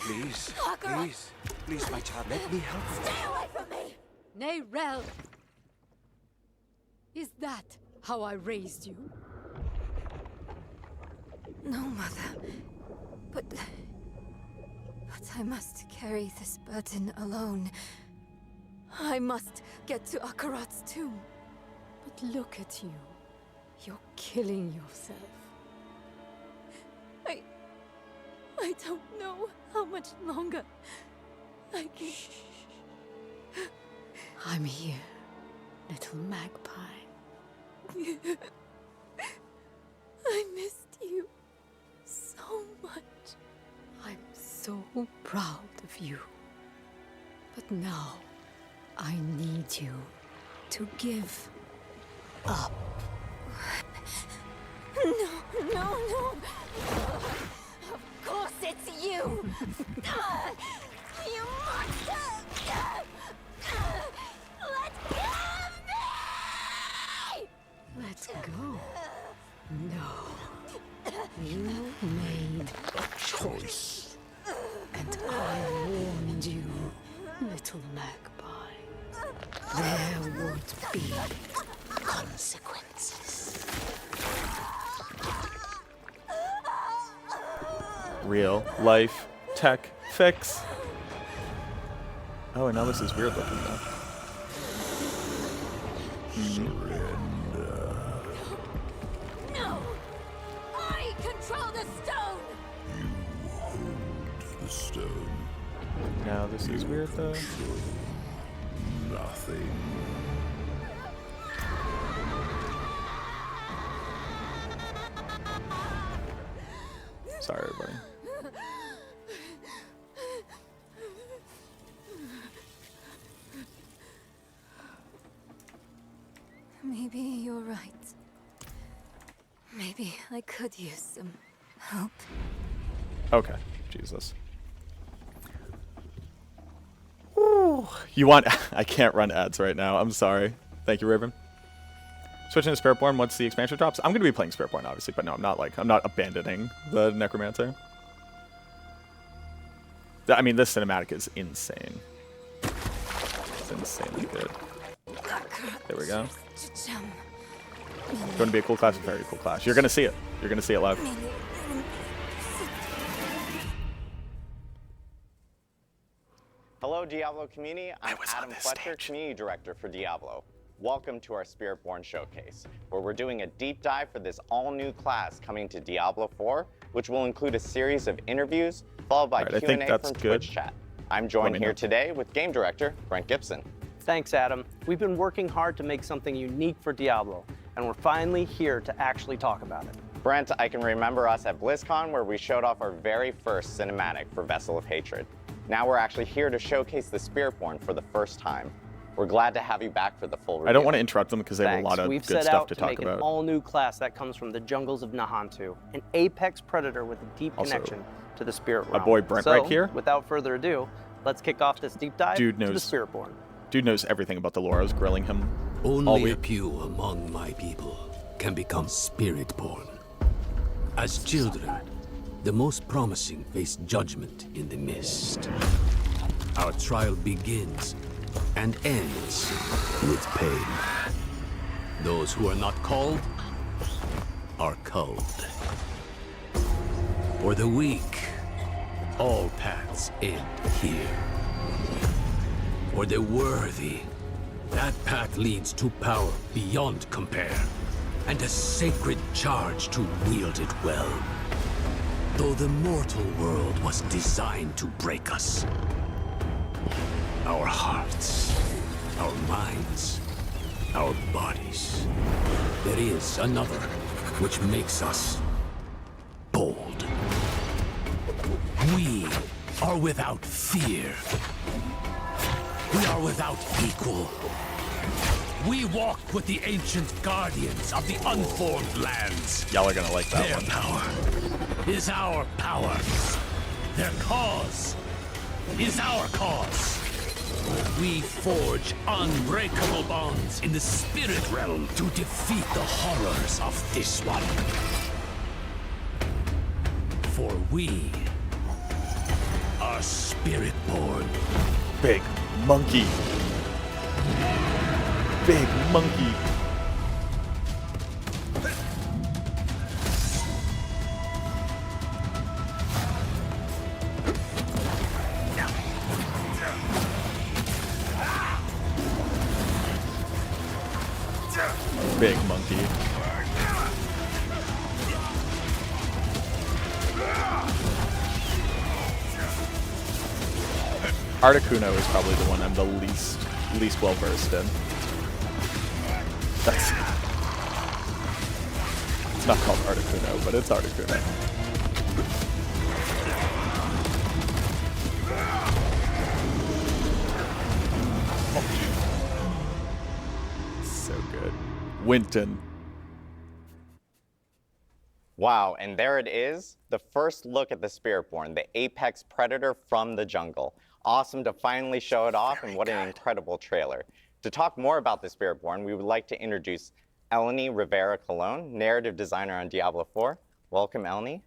Please, Akira! please, please, my child, let me help you. Stay away from me! Nay, Rel. Is that how I raised you? No, Mother. But I must carry this burden alone. I must get to Akarat's tomb. But look at you. You're killing yourself. I don't know how much longer I can... I'm here, little magpie. I missed you so much. I'm so proud of you. But now, I need you to give up. No. Of course it's you. You monster! Let go of me! Let's go. No. You made a choice. And I warned you, little magpie. There would be consequences. Real life tech fix. Oh, and now this is weird looking though. No! I control the stone! The stone. Now this is weird though. Nothing. Sorry, everybody. Maybe you're right. Maybe I could use some help. Okay, Jesus. Ooh. You want? I can't run ads right now. I'm sorry. Thank you, Raven. Switching to Spiritborn once the expansion drops. I'm gonna be playing Spiritborn, obviously, but no, I'm not abandoning the Necromancer. I mean, this cinematic is insane. It's insanely good. There we go. Going to be a cool class, a very cool class. You're gonna see it. You're gonna see it live. Hello, Diablo community. I'm Adam Fletcher, Community Director for Diablo. Welcome to our Spiritborn Showcase, where we're doing a deep dive for this all-new class coming to Diablo 4, which will include a series of interviews, followed by Q&A from Twitch chat. I'm joined here today with Game Director Brent Gibson. Thanks, Adam. We've been working hard to make something unique for Diablo, and we're finally here to actually talk about it. Brent, I can remember us at BlizzCon where we showed off our very first cinematic for Vessel of Hatred. Now we're actually here to showcase the Spiritborn for the first time. We're glad to have you back for the full review. I don't want to interrupt them because they have a lot of We've good set stuff out to to talk make about. An all-new class that comes from the jungles of Nahantu, an apex predator with a deep Also, connection to the spirit realm. my boy Brent so, right here. Without further ado, let's kick off this deep dive to the Spiritborn. Dude knows everything about the lore. I was grilling him all Only week. a few among my people can become Spiritborn. As children, the most promising face judgment in the mist. Our trial begins and ends with pain. Those who are not called are culled. For the weak, all paths end here. For the worthy, that path leads to power beyond compare, and a sacred charge to wield it well. Though the mortal world was designed to break us, our hearts, our minds, our bodies, there is another which makes us bold. We are without fear. We are without equal. We walk with the ancient guardians of the unformed lands. Y'all are gonna like that Their one. power is our power. Their cause is our cause. We forge unbreakable bonds in the spirit realm to defeat the horrors of this one. For we are Spiritborn. Big monkey. Big monkey. Big monkey. Articuno is probably the one I'm the least well versed in. That's it's not called Articuno, but it's Articuno. So good. Winton. Wow, and there it is, the first look at the Spiritborn, the apex predator from the jungle. Awesome to finally show it off, and what an incredible trailer. To talk more about the Spiritborn, we would like to introduce Eleni Rivera Colon, narrative designer on Diablo 4. Welcome, Eleni.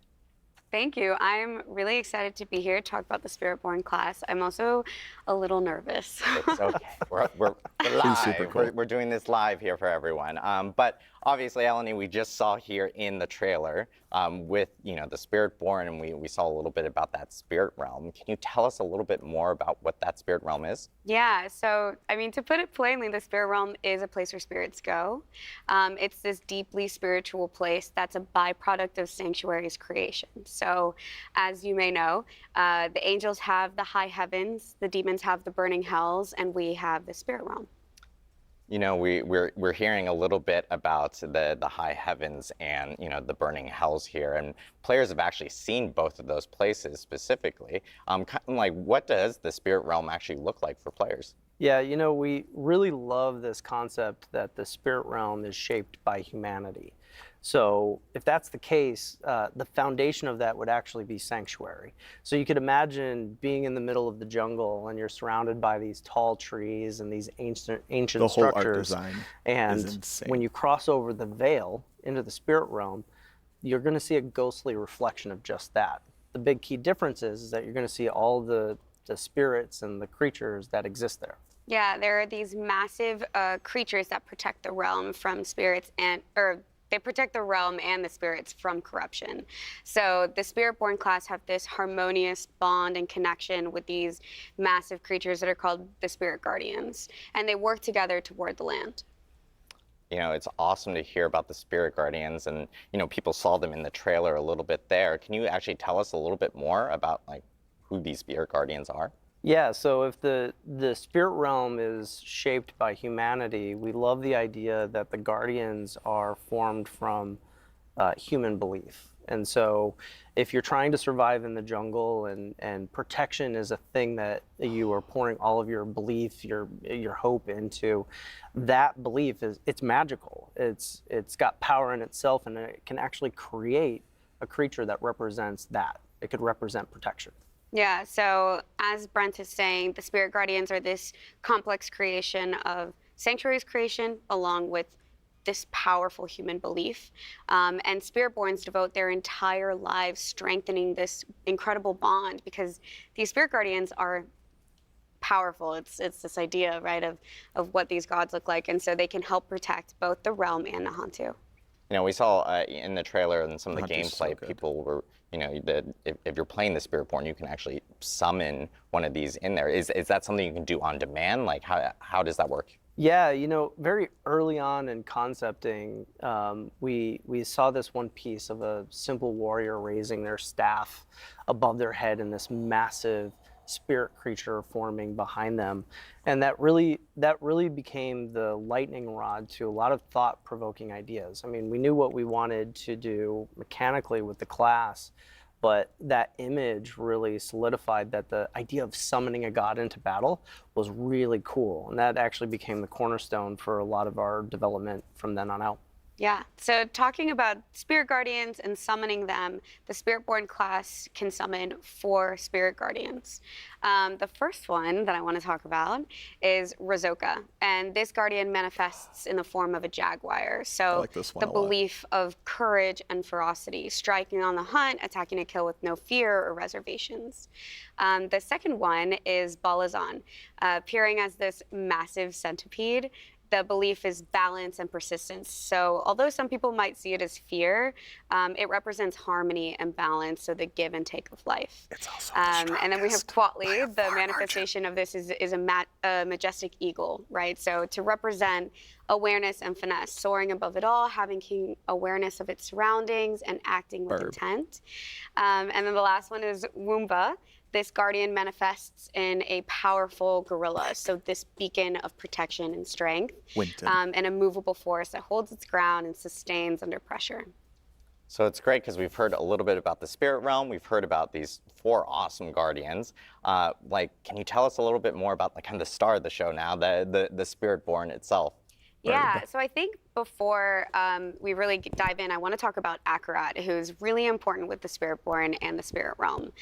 Thank you. I'm really excited to be here to talk about the Spiritborn class. I'm also a little nervous. It's okay. We're live. super cool. We're doing this live here for everyone. But obviously, Eleni, we just saw here in the trailer with the Spiritborn, and we saw a little bit about that spirit realm. Can you tell us a little bit more about what that spirit realm is? Yeah, so, I mean, to put it plainly, the spirit realm is a place where spirits go. It's this deeply spiritual place that's a byproduct of Sanctuary's creation. So, as you may know, the angels have the high heavens, the demons have the burning hells, and we have the spirit realm. You know, we're hearing a little bit about the high heavens and the burning hells here, and players have actually seen both of those places specifically. Kind of like, what does the spirit realm actually look like for players? Yeah, we really love this concept that the spirit realm is shaped by humanity. So if that's the case, the foundation of that would actually be Sanctuary. So you could imagine being in the middle of the jungle and you're surrounded by these tall trees and these ancient The whole structures. art design And is insane. when you cross over the veil into the spirit realm, you're going to see a ghostly reflection of just that. The big key difference is that you're going to see all the spirits and the creatures that exist there. Yeah, there are these massive creatures that protect the realm from spirits they protect the realm and the spirits from corruption. So the Spiritborn class have this harmonious bond and connection with these massive creatures that are called the Spirit Guardians, and they work together to ward the land. It's awesome to hear about the Spirit Guardians, and people saw them in the trailer a little bit there. Can you actually tell us a little bit more about who these Spirit Guardians are? Yeah, so if the spirit realm is shaped by humanity, we love the idea that the guardians are formed from human belief. And so if you're trying to survive in the jungle and protection is a thing that you are pouring all of your belief, your hope into, that belief it's magical. It's got power in itself, and it can actually create a creature that represents that. It could represent protection. Yeah, so as Brent is saying, the Spirit Guardians are this complex creation of Sanctuary's creation along with this powerful human belief. And Spiritborns devote their entire lives strengthening this incredible bond because these Spirit Guardians are powerful. It's this idea, right, of what these gods look like. And so they can help protect both the realm and Nahantu. We saw in the trailer and some of the Nahantu's gameplay, so good. people were, if you're playing the Spiritborn, you can actually summon one of these in there. Is that something you can do on demand? Like, how does that work? Yeah, very early on in concepting, we saw this one piece of a simple warrior raising their staff above their head and this massive spirit creature forming behind them. And that really became the lightning rod to a lot of thought-provoking ideas. I mean, we knew what we wanted to do mechanically with the class, but that image really solidified that the idea of summoning a god into battle was really cool. And that actually became the cornerstone for a lot of our development from then on out. Yeah, so talking about spirit guardians and summoning them, the Spiritborn class can summon 4 spirit guardians. The first one that I want to talk about is Razoka, and this guardian manifests in the form of a jaguar. So like this one the a lot. belief of courage and ferocity, striking on the hunt, attacking a kill with no fear or reservations. The second one is Balazan, appearing as this massive centipede. The belief is balance and persistence. So although some people might see it as fear, it represents harmony and balance, so the give and take of life. It's also and then we have Quatli. The manifestation of this is a majestic eagle, right? So to represent awareness and finesse, soaring above it all, having keen awareness of its surroundings, and acting with intent. And then the last one is Woomba. This guardian manifests in a powerful gorilla, so this beacon of protection and strength, and a movable force that holds its ground and sustains under pressure. So it's great because we've heard a little bit about the spirit realm. We've heard about these 4 awesome guardians. Can you tell us a little bit more about kind of the star of the show now, the Spiritborn itself? Yeah, so I think before we really dive in, I want to talk about Akarat, who's really important with the Spiritborn and the spirit realm.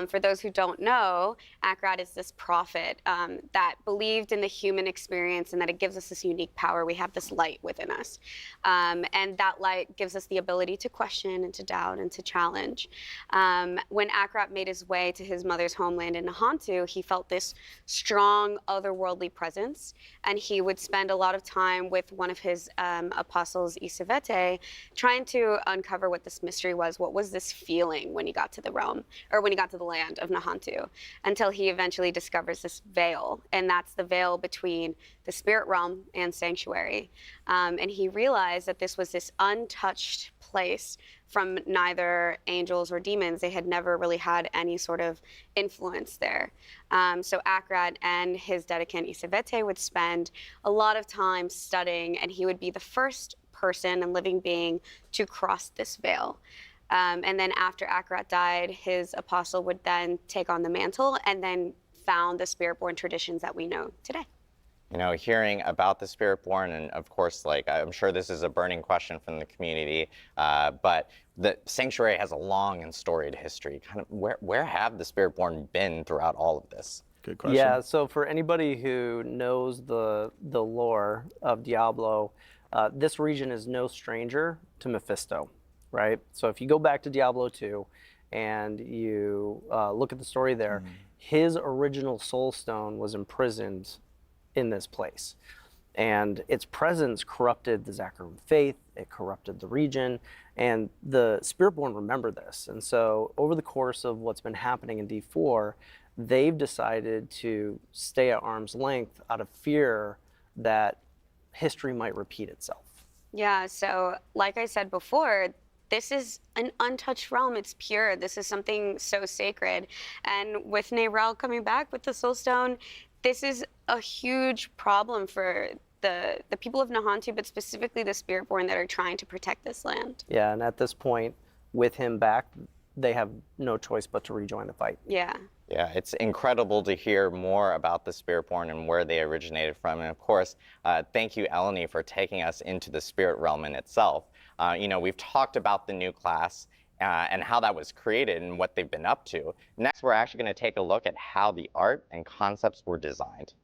For those who don't know, Akarat is this prophet that believed in the human experience and that it gives us this unique power. We have this light within us. And that light gives us the ability to question and to doubt and to challenge. When Akarat made his way to his mother's homeland in Nahantu, he felt this strong otherworldly presence, and he would spend a lot of time with one of his apostles, Isivete, trying to uncover what this mystery was. What was this feeling when he got to the realm, or when he got to the land of Nahantu, until he eventually discovers this veil, and that's the veil between the spirit realm and sanctuary. And he realized that this was this untouched place from neither angels or demons. They had never really had any sort of influence there. So Akarat and his dedicant Isivete would spend a lot of time studying, and he would be the first person and living being to cross this veil. And then after Akarat died, his apostle would then take on the mantle and then found the Spiritborn traditions that we know today. You know, hearing about the Spiritborn, and of course, I'm sure this is a burning question from the community, but the Sanctuary has a long and storied history. Kind of, where have the Spiritborn been throughout all of this? Good question. Yeah, so for anybody who knows the lore of Diablo, this region is no stranger to Mephisto, right? So if you go back to Diablo 2 and you look at the story there, his original soul stone was imprisoned in this place. And its presence corrupted the Zakarum faith, it corrupted the region, and the Spiritborn remember this. And so over the course of what's been happening in D4, they've decided to stay at arm's length out of fear that history might repeat itself. Yeah, so like I said before, this is an untouched realm. It's pure. This is something so sacred. And with Neyrelle coming back with the Soul Stone, this is a huge problem for the people of Nahantu, but specifically the Spiritborn that are trying to protect this land. Yeah, and at this point, with him back, they have no choice but to rejoin the fight. Yeah. Yeah, it's incredible to hear more about the Spiritborn and where they originated from. And of course, thank you, Eleni, for taking us into the spirit realm in itself. You know, we've talked about the new class and how that was created and what they've been up to. Next, we're actually going to take a look at how the art and concepts were designed.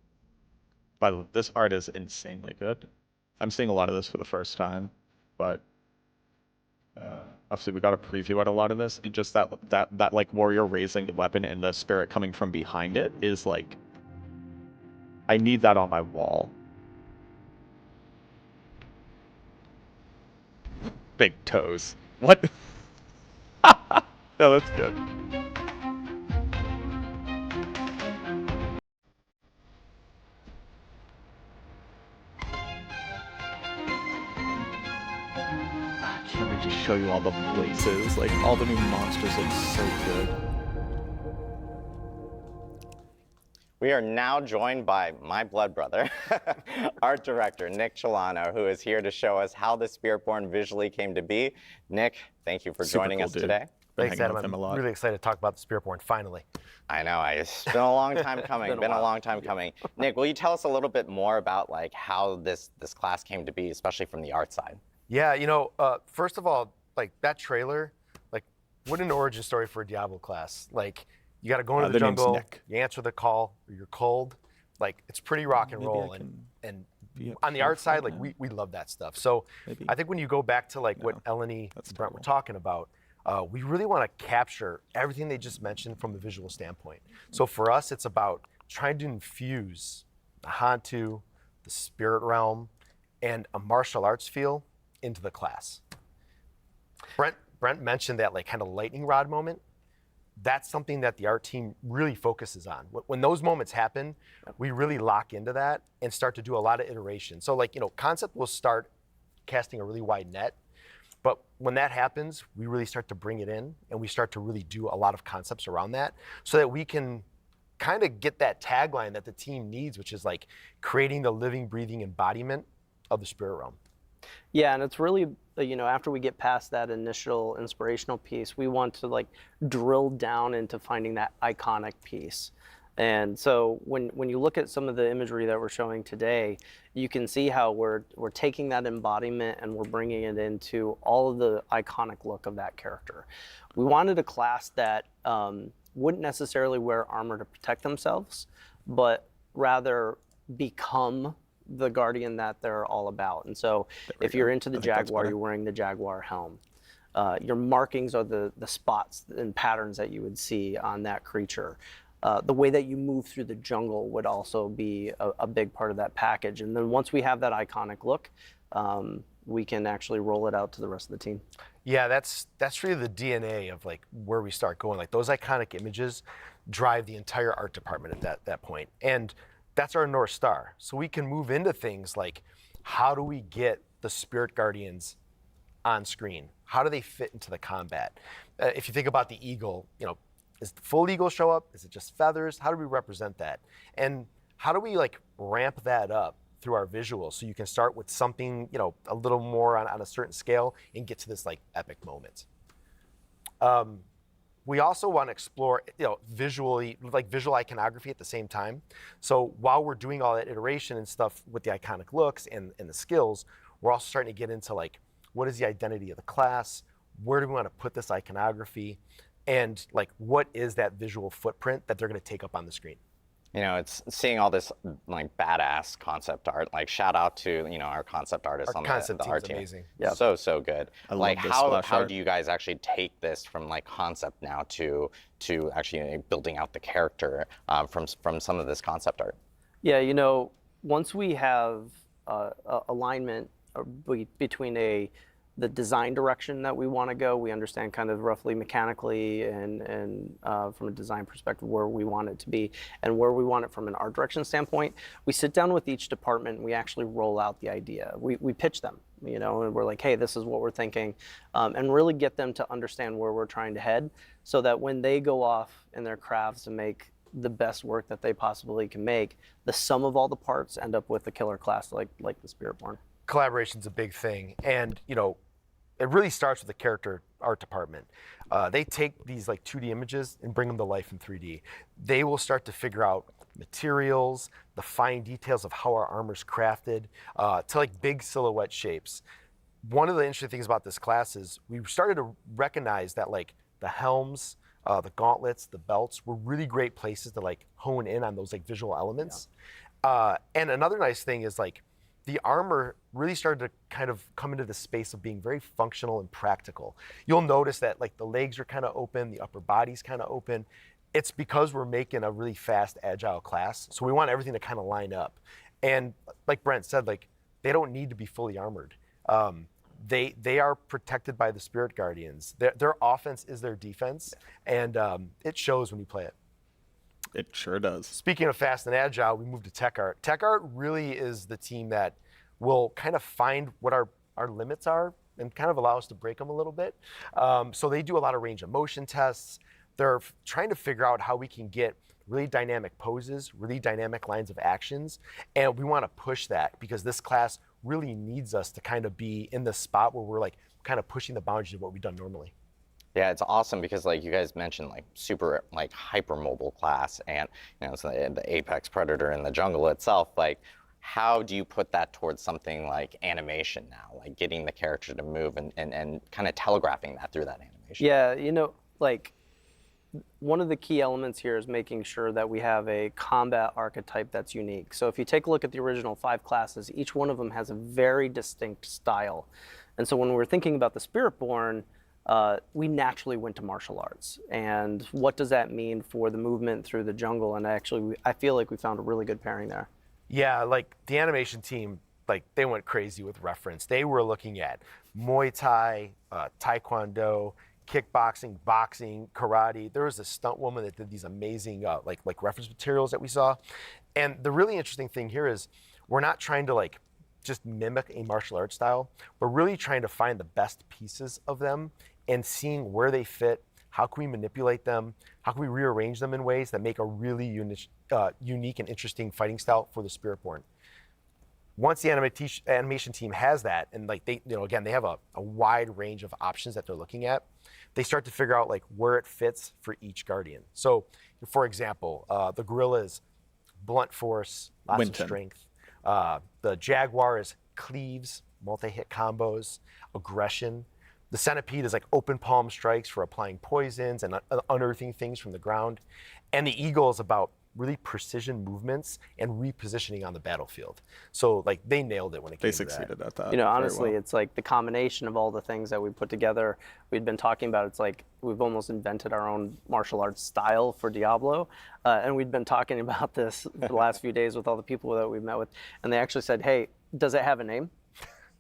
By the way, this art is insanely good. I'm seeing a lot of this for the first time, but obviously we got a preview at a lot of this, and just that like warrior raising the weapon and the spirit coming from behind it is like, I need that on my wall. Big toes. What? No, that's good. Can't we just show you all the places? Like, all the new monsters look so good. We are now joined by my blood brother, art director Nick Celano, who is here to show us how the Spiritborn visually came to be. Nick, thank you for joining us today. Thanks, Adam. I'm really excited to talk about the Spiritborn, finally. I know, it's been a long time coming, been a long time coming. Nick, will you tell us a little bit more about like how this class came to be, especially from the art side? Yeah, first of all, like that trailer, like what an origin story for a Diablo class. Like you got to go into the their name's jungle, Nick. you answer the call, or you're cold. Like it's pretty rock and Maybe I roll, can and be up on the here art side, for like that. we love that stuff. So Maybe. I think when you go back to like what No, Eleni that's and Brent were terrible. talking about, we really want to capture everything they just mentioned from the visual standpoint. So for us, it's about trying to infuse the Hantu, the spirit realm, and a martial arts feel into the class. Brent mentioned that like kind of lightning rod moment. That's something that the art team really focuses on. When those moments happen, we really lock into that and start to do a lot of iteration. So like, concept will start casting a really wide net, but when that happens, we really start to bring it in and we start to really do a lot of concepts around that so that we can kind of get that tagline that the team needs, which is like creating the living, breathing embodiment of the spirit realm. Yeah, and it's really, after we get past that initial inspirational piece, we want to like drill down into finding that iconic piece. And so when you look at some of the imagery that we're showing today, you can see how we're taking that embodiment and we're bringing it into all of the iconic look of that character. We wanted a class that wouldn't necessarily wear armor to protect themselves, but rather become the guardian that they're all about. And so if you're into the Jaguar, you're wearing the Jaguar helm. Your markings are the spots and patterns that you would see on that creature. The way that you move through the jungle would also be a big part of that package. And then once we have that iconic look, we can actually roll it out to the rest of the team. Yeah, that's really the DNA of like where we start going. Like those iconic images drive the entire art department at that point. And that's our North Star. So we can move into things like how do we get the Spirit Guardians on screen? How do they fit into the combat? If you think about the eagle, does the full eagle show up? Is it just feathers? How do we represent that? And how do we like ramp that up through our visuals so you can start with something, a little more on a certain scale and get to this like epic moment. We also want to explore, visually, like visual iconography at the same time. So while we're doing all that iteration and stuff with the iconic looks and the skills, we're also starting to get into like, what is the identity of the class? Where do we want to put this iconography? And like, what is that visual footprint that they're going to take up on the screen? It's seeing all this like badass concept art. Like shout out to our concept artists on the art team. Amazing. Yeah, so good. I love like this how splash art. do you guys actually take this from like concept now to actually building out the character from some of this concept art? Yeah, once we have alignment between the design direction that we want to go, we understand kind of roughly mechanically and from a design perspective where we want it to be and where we want it from an art direction standpoint. We sit down with each department and we actually roll out the idea. We pitch them, and we're like, hey, this is what we're thinking, and really get them to understand where we're trying to head so that when they go off in their crafts and make the best work that they possibly can make, the sum of all the parts end up with a killer class like the Spiritborn. Collaboration's a big thing. And, it really starts with the character art department. They take these like 2D images and bring them to life in 3D. They will start to figure out materials, the fine details of how our armor's crafted, to like big silhouette shapes. One of the interesting things about this class is we started to recognize that like the helms, the gauntlets, the belts were really great places to like hone in on those like visual elements. Yeah. And another nice thing is like the armor really started to kind of come into the space of being very functional and practical. You'll notice that like the legs are kind of open, the upper body's kind of open. It's because we're making a really fast, agile class. So we want everything to kind of line up. And like Brent said, like they don't need to be fully armored. They are protected by the Spirit Guardians. Their offense is their defense, and it shows when you play it. It sure does. Speaking of fast and agile, we moved to Tech Art. Tech Art really is the team that will kind of find what our limits are and kind of allow us to break them a little bit. So they do a lot of range of motion tests. They're trying to figure out how we can get really dynamic poses, really dynamic lines of actions, and we want to push that because this class really needs us to kind of be in the spot where we're like kind of pushing the boundaries of what we've done normally. Yeah, it's awesome because like you guys mentioned like super like hyper mobile class and so the apex predator in the jungle itself, like how do you put that towards something like animation now, like getting the character to move and kind of telegraphing that through that animation? Yeah, you know, like one of the key elements here is making sure that we have a combat archetype that's unique. So if you take a look at the original 5 classes, each one of them has a very distinct style. And so when we're thinking about the Spiritborn, we naturally went to martial arts. And what does that mean for the movement through the jungle? And actually, I feel like we found a really good pairing there. Yeah, like the animation team, like they went crazy with reference. They were looking at Muay Thai, Taekwondo, kickboxing, boxing, karate. There was a stunt woman that did these amazing like reference materials that we saw. And the really interesting thing here is we're not trying to like just mimic a martial arts style. We're really trying to find the best pieces of them and seeing where they fit. How can we manipulate them? How can we rearrange them in ways that make a really unique and interesting fighting style for the Spiritborn? Once the animation team has that, and like they, again, they have a wide range of options that they're looking at, they start to figure out like where it fits for each Guardian. So, for example, the gorilla is blunt force, lots of strength. The Jaguar is cleaves, multi-hit combos, aggression. The Centipede is like open palm strikes for applying poisons and unearthing things from the ground. And the Eagle is about really precision movements and repositioning on the battlefield. So like they nailed it when it came to that. They succeeded at that. You know, honestly, well. it's like the combination of all the things that we put together. We'd been talking about, it's like we've almost invented our own martial arts style for Diablo. And we'd been talking about this the last few days with all the people that we've met with. And they actually said, hey, does it have a name?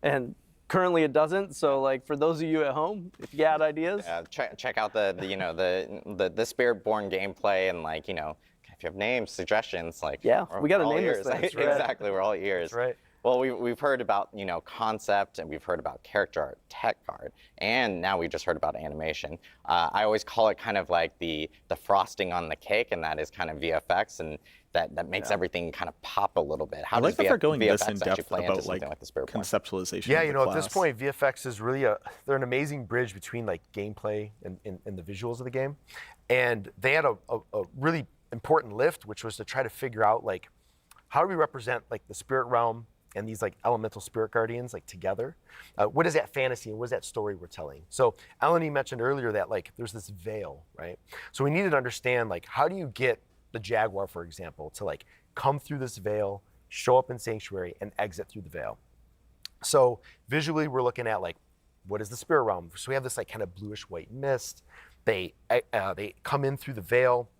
And currently it doesn't. So like for those of you at home, if you got ideas, check out the Spiritborn gameplay, and like, if you have names, suggestions, like, yeah, we got to all name ears. this thing. Exactly, we're all ears. That's right. Well, we've heard about concept, and we've heard about character art, tech art, and now we just heard about animation. I always call it kind of like the frosting on the cake, and that is kind of VFX, and that makes everything kind of pop a little bit. How I like does that they're going VFX this in depth play about into like something the Spiritborn? conceptualization. Yeah, of the at this class. point, VFX is really they're an amazing bridge between like gameplay and the visuals of the game. And they had a really important lift, which was to try to figure out like, how do we represent like the spirit realm and these like elemental spirit guardians like together? What is that fantasy and what is that story we're telling? So Eleni mentioned earlier that like there's this veil, right? So we needed to understand like, how do you get the Jaguar, for example, to like come through this veil, show up in Sanctuary, and exit through the veil? So visually, we're looking at like, what is the spirit realm? So we have this like kind of bluish white mist. They come in through the veil.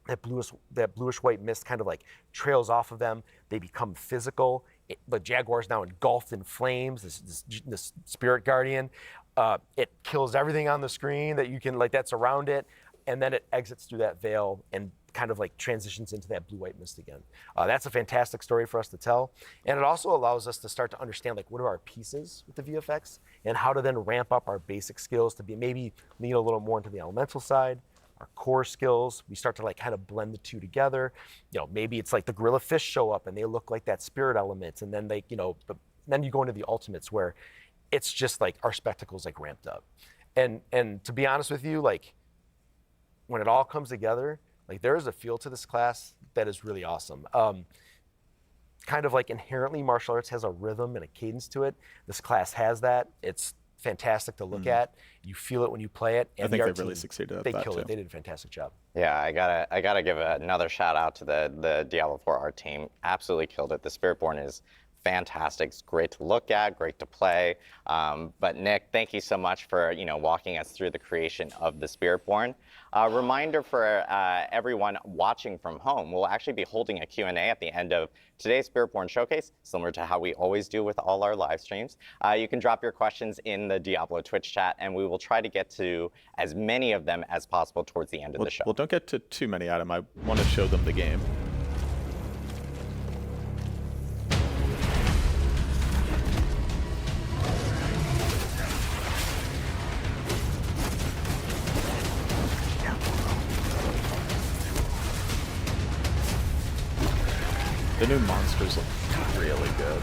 That bluish white mist kind of like trails off of them. They become physical. The Jaguar is now engulfed in flames. This spirit guardian. It kills everything on the screen that you can that's around it, and then it exits through that veil and kind of like transitions into that blue-white mist again. That's a fantastic story for us to tell. And it also allows us to start to understand like what are our pieces with the VFX and how to then ramp up our basic skills to be maybe lean a little more into the elemental side. Our core skills, we start to like kind of blend the two together. Maybe it's like the gorilla fish show up and they look like that spirit element, and then then you go into the ultimates where it's just like our spectacles like ramped up. And to be honest with you, like when it all comes together, like there is a feel to this class that is really awesome. Kind of like inherently martial arts has a rhythm and a cadence to it. This class has that. It's fantastic to look at. You feel it when you play it. And I think they really succeeded at that. They killed too. it. They did a fantastic job. Yeah, I gotta give another shout out to the Diablo 4 art team. Absolutely killed it. The Spiritborn is fantastic. It's great to look at, great to play. But Nick, thank you so much for walking us through the creation of the Spiritborn. Reminder for everyone watching from home, we'll actually be holding a Q&A at the end of today's Spiritborn Showcase, similar to how we always do with all our live streams. You can drop your questions in the Diablo Twitch chat, and we will try to get to as many of them as possible towards the end of the show. Well, don't get to too many, Adam. I want to show them the game. The new monsters look really good.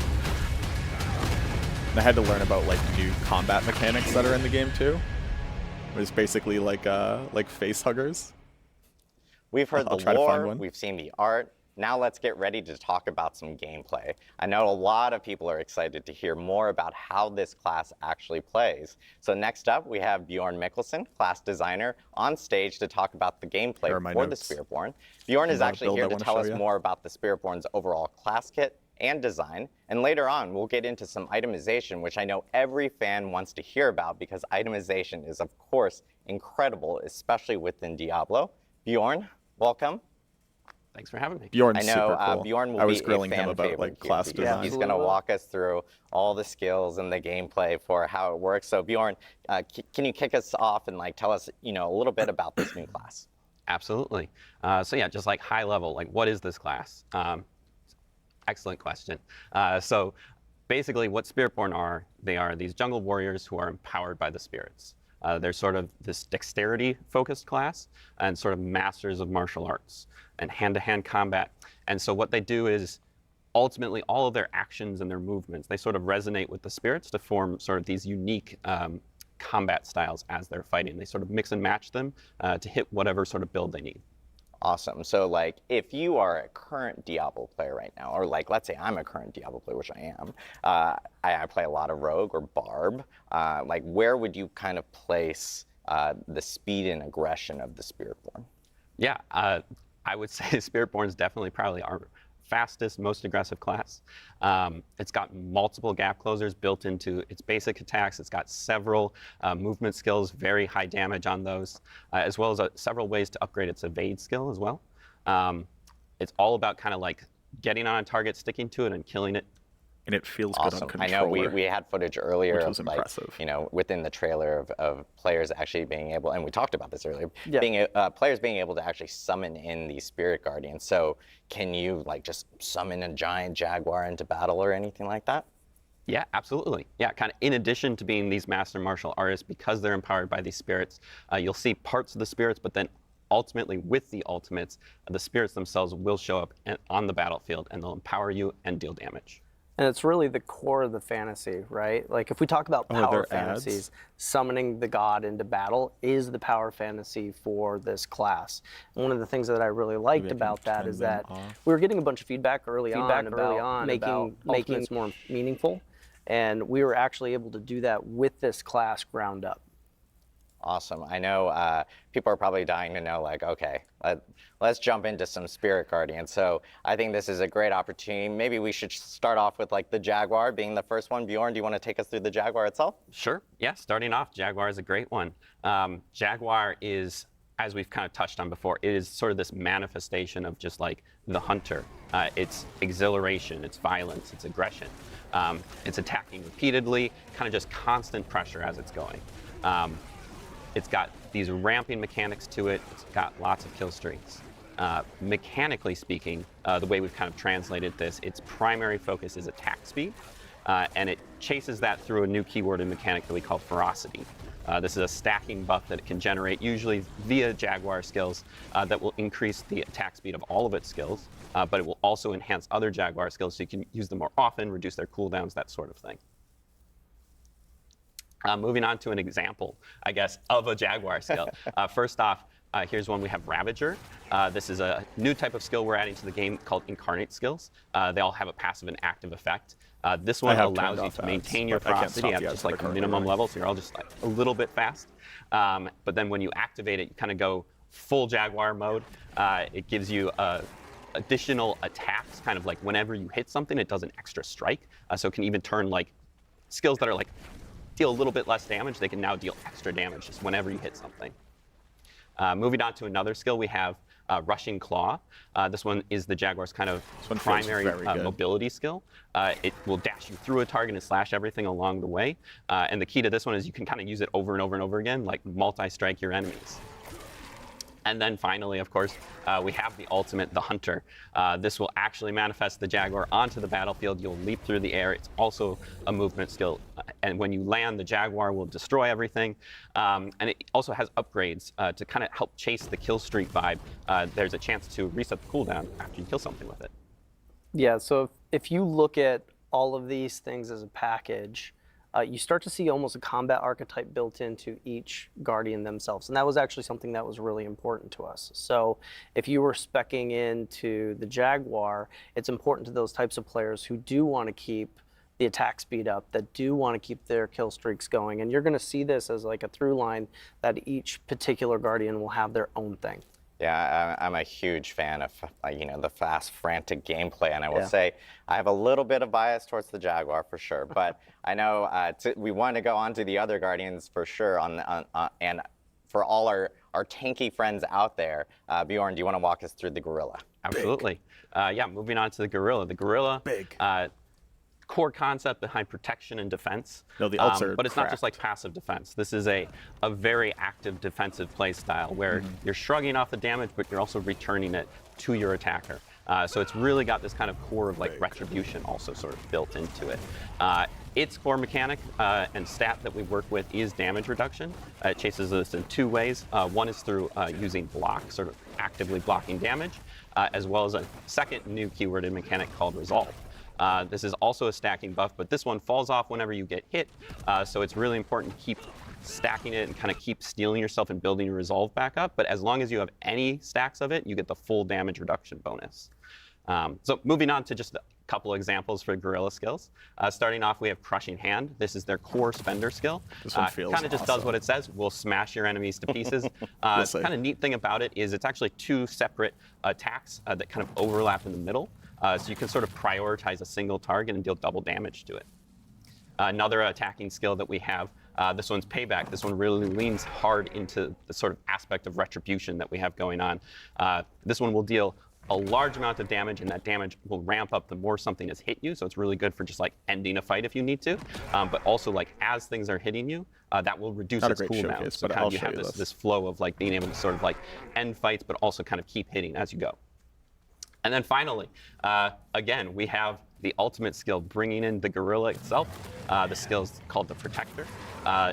And I had to learn about like new combat mechanics that are in the game too. It's basically like face huggers. We've heard the lore, we've seen the art. Now let's get ready to talk about some gameplay. I know a lot of people are excited to hear more about how this class actually plays. So next up, we have Bjorn Mikkelsen, class designer, on stage to talk about the gameplay for the Spiritborn. Bjorn is actually here to tell us more about the Spiritborn's overall class kit and design. And later on, we'll get into some itemization, which I know every fan wants to hear about because itemization is, of course, incredible, especially within Diablo. Bjorn, welcome. Thanks for having me. Bjorn's I know super cool. Bjorn will I was be grilling a fan him about favorite class here. design. He's going to walk us through all the skills and the gameplay for how it works. So Bjorn, can you kick us off and tell us a little bit about this new class? Absolutely. So yeah, just high level, what is this class? Excellent question. So basically what Spiritborn are, they are these jungle warriors who are empowered by the spirits. They're sort of this dexterity-focused class and sort of masters of martial arts and hand-to-hand combat. And so what they do is ultimately all of their actions and their movements, they sort of resonate with the spirits to form sort of these unique combat styles as they're fighting. They sort of mix and match them to hit whatever sort of build they need. Awesome. So if you are a current Diablo player right now, or let's say I'm a current Diablo player, which I am, I play a lot of Rogue or Barb, where would you kind of place the speed and aggression of the Spiritborn? Yeah, I would say Spiritborn is definitely probably our fastest, most aggressive class. It's got multiple gap closers built into its basic attacks. It's got several movement skills, very high damage on those, as well as several ways to upgrade its evade skill as well. It's all about kind of getting on a target, sticking to it, and killing it. And it feels awesome. good on I controller. know we had footage earlier which was of impressive. within the trailer of players actually being able, and we talked about this earlier, Yeah. players being able to actually summon in these spirit guardians. So can you just summon a giant jaguar into battle or anything like that? Yeah, absolutely. Yeah, kind of in addition to being these master martial artists, because they're empowered by these spirits, you'll see parts of the spirits, but then ultimately with the ultimates, the spirits themselves will show up on the battlefield and they'll empower you and deal damage. And it's really the core of the fantasy, right? If we talk about power fantasies, summoning the god into battle is the power fantasy for this class. And one of the things that I really liked about that is that we were getting a bunch of feedback early on about making ultimates more meaningful. And we were actually able to do that with this class ground up. Awesome. I know people are probably dying to know, okay, let's jump into some Spirit Guardians. So I think this is a great opportunity. Maybe we should start off with the Jaguar being the first one. Bjorn, do you want to take us through the Jaguar itself? Sure. Yeah, starting off, Jaguar is a great one. Jaguar is, as we've kind of touched on before, it is sort of this manifestation of just the hunter. It's exhilaration, it's violence, it's aggression. It's attacking repeatedly, kind of just constant pressure as it's going. It's got these ramping mechanics to it. It's got lots of kill streaks. Mechanically speaking, the way we've kind of translated this, its primary focus is attack speed, and it chases that through a new keyword and mechanic that we call ferocity. This is a stacking buff that it can generate, usually via Jaguar skills, that will increase the attack speed of all of its skills, but it will also enhance other Jaguar skills so you can use them more often, reduce their cooldowns, that sort of thing. Moving on to an example, I guess, of a Jaguar skill. First off, here's one we have Ravager. This is a new type of skill we're adding to the game called Incarnate skills. They all have a passive and active effect. This one allows you to maintain your ferocity at just a minimum level, so you're all just a little bit fast. But then when you activate it, you kind of go full Jaguar mode. It gives you additional attacks, kind of whenever you hit something, it does an extra strike. So it can even turn skills that are deal a little bit less damage, they can now deal extra damage just whenever you hit something. Moving on to another skill, we have Rushing Claw. This one is the Jaguar's kind of primary mobility skill. It will dash you through a target and slash everything along the way. And the key to this one is you can kind of use it over and over and over again, multi-strike your enemies. And then finally, of course, we have the ultimate, the Hunter. This will actually manifest the Jaguar onto the battlefield. You'll leap through the air. It's also a movement skill. And when you land, the Jaguar will destroy everything. And it also has upgrades to kind of help chase the kill streak vibe. There's a chance to reset the cooldown after you kill something with it. Yeah, so if you look at all of these things as a package, you start to see almost a combat archetype built into each Guardian themselves. And that was actually something that was really important to us. So if you were speccing into the Jaguar, it's important to those types of players who do want to keep the attack speed up, that do want to keep their kill streaks going. And you're going to see this as like a through line that each particular Guardian will have their own thing. Yeah, I'm a huge fan of the fast, frantic gameplay, and I will say I have a little bit of bias towards the Jaguar for sure. But I know we want to go on to the other Guardians for sure. And for all our tanky friends out there, Bjorn, do you want to walk us through the Gorilla? Absolutely. Yeah, moving on to the Gorilla. The Gorilla. Big. Core concept behind protection and defense. No, the ults are but it's not just cracked. like passive defense. This is a very active defensive play style where you're shrugging off the damage, but you're also returning it to your attacker. So it's really got this kind of core of like retribution also sort of built into it. Its core mechanic and stat that we work with is damage reduction. It chases this in two ways. One is through using block, sort of actively blocking damage, as well as a second new keyworded mechanic called resolve. This is also a stacking buff, but this one falls off whenever you get hit, so it's really important to keep stacking it and kind of keep stealing yourself and building your resolve back up. But as long as you have any stacks of it, you get the full damage reduction bonus. So moving on to just a couple examples for Gorilla skills. Starting off, we have Crushing Hand. This is their core spender skill. This one feels kind of just does what it says. We'll smash your enemies to pieces. Kind of neat thing about it is it's actually two separate attacks that kind of overlap in the middle. So you can sort of prioritize a single target and deal double damage to it. Another attacking skill that we have, this one's Payback. This one really leans hard into the sort of aspect of retribution that we have going on. This one will deal a large amount of damage, and that damage will ramp up the more something has hit you. So it's really good for just like ending a fight if you need to. But also like as things are hitting you, that will reduce its cooldown. So kind of you have this flow of like being able to sort of like end fights, but also kind of keep hitting as you go. And then finally, again, we have the ultimate skill, bringing in the Gorilla itself. The skill is called the Protector.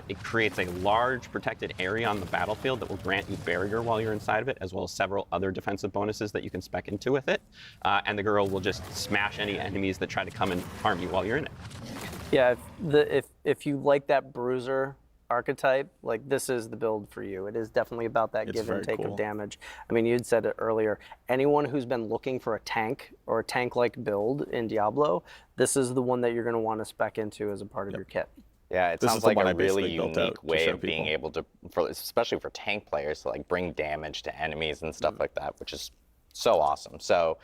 It creates a large protected area on the battlefield that will grant you barrier while you're inside of it, as well as several other defensive bonuses that you can spec into with it. And the Gorilla will just smash any enemies that try to come and harm you while you're in it. Yeah, if you like that bruiser archetype, like this is the build for you. It is definitely about that give and take of damage. I mean, you'd said it earlier. Anyone who's been looking for a tank or a tank-like build in Diablo, this is the one that you're going to want to spec into as a part of your kit. Yeah, it sounds like a really unique way of being able to, especially for tank players, to like bring damage to enemies and stuff like that, which is so awesome. So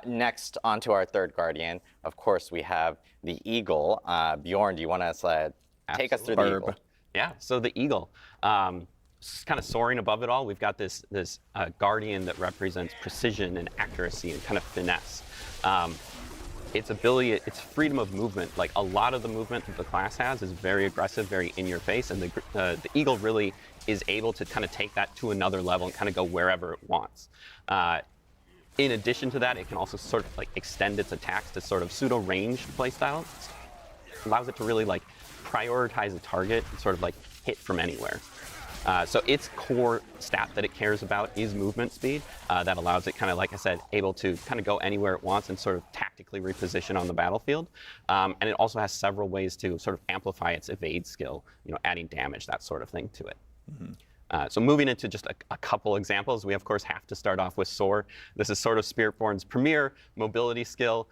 next, on to our third Guardian. Of course, we have the Eagle. Bjorn, do you want to take us through the Eagle? Yeah, so the Eagle, kind of soaring above it all, we've got this Guardian that represents precision and accuracy and kind of finesse. Its ability, its freedom of movement, like a lot of the movement that the class has is very aggressive, very in your face, and the Eagle really is able to kind of take that to another level and kind of go wherever it wants. In addition to that, it can also sort of like extend its attacks to sort of pseudo-ranged playstyle. Allows it to really like prioritize a target and sort of like hit from anywhere. So its core stat that it cares about is movement speed. That allows it kind of, like I said, able to kind of go anywhere it wants and sort of tactically reposition on the battlefield. And it also has several ways to sort of amplify its evade skill, adding damage, that sort of thing to it. So moving into just a couple examples, we of course have to start off with Soar. This is sort of Spiritborn's premier mobility skill.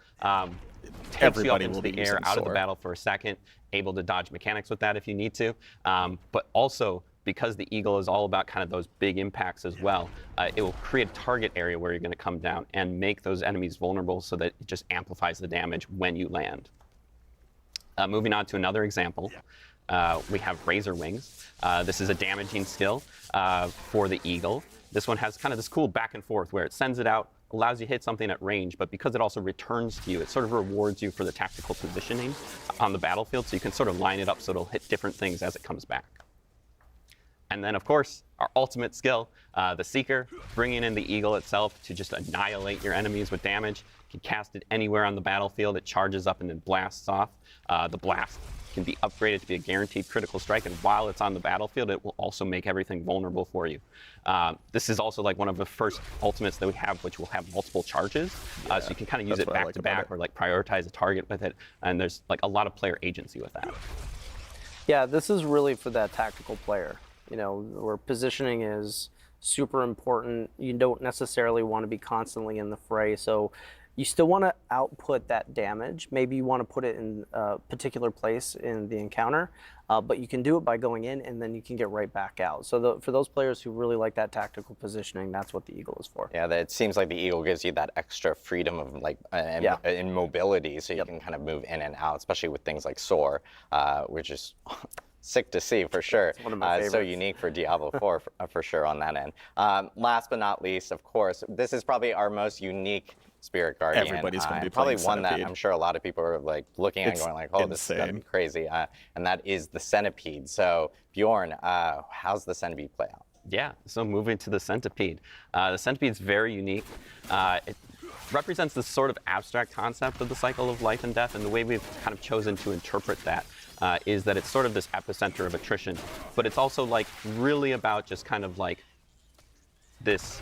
Takes you up into the air, out of the battle for a second, able to dodge mechanics with that if you need to. But also, because the Eagle is all about kind of those big impacts as well, it will create a target area where you're going to come down and make those enemies vulnerable so that it just amplifies the damage when you land. Moving on to another example. We have Razor Wings. This is a damaging skill for the Eagle. This one has kind of this cool back and forth where it sends it out, allows you to hit something at range, but because it also returns to you, it sort of rewards you for the tactical positioning on the battlefield, so you can sort of line it up so it'll hit different things as it comes back. And then, of course, our ultimate skill, the Seeker, bringing in the Eagle itself to just annihilate your enemies with damage. You can cast it anywhere on the battlefield. It charges up and then blasts off. The blast can be upgraded to be a guaranteed critical strike, and while it's on the battlefield, it will also make everything vulnerable for you. This is also like one of the first ultimates that we have, which will have multiple charges, so you can kind of use it back to back or like prioritize a target with it, and there's like a lot of player agency with that. Yeah, this is really for that tactical player, where positioning is super important. You don't necessarily want to be constantly in the fray, so you still want to output that damage. Maybe you want to put it in a particular place in the encounter, but you can do it by going in and then you can get right back out. So for those players who really like that tactical positioning, that's what the Eagle is for. Yeah, it seems like the Eagle gives you that extra freedom of in mobility, so you can kind of move in and out, especially with things like Soar, which is sick to see for sure. It's one of my favorites. So unique for Diablo 4 for sure on that end. Last but not least, of course, this is probably our most unique Spirit Guardian. Everybody's going to be probably playing one that Centipede. I'm sure a lot of people are like looking at and It's going like, oh, this is gonna be insane. crazy. And that is the Centipede. So Bjorn, how's the Centipede play out? Yeah, so moving to the Centipede. The Centipede's very unique. It represents this sort of abstract concept of the cycle of life and death, and the way we've kind of chosen to interpret that is that it's sort of this epicenter of attrition, but it's also like really about just kind of like this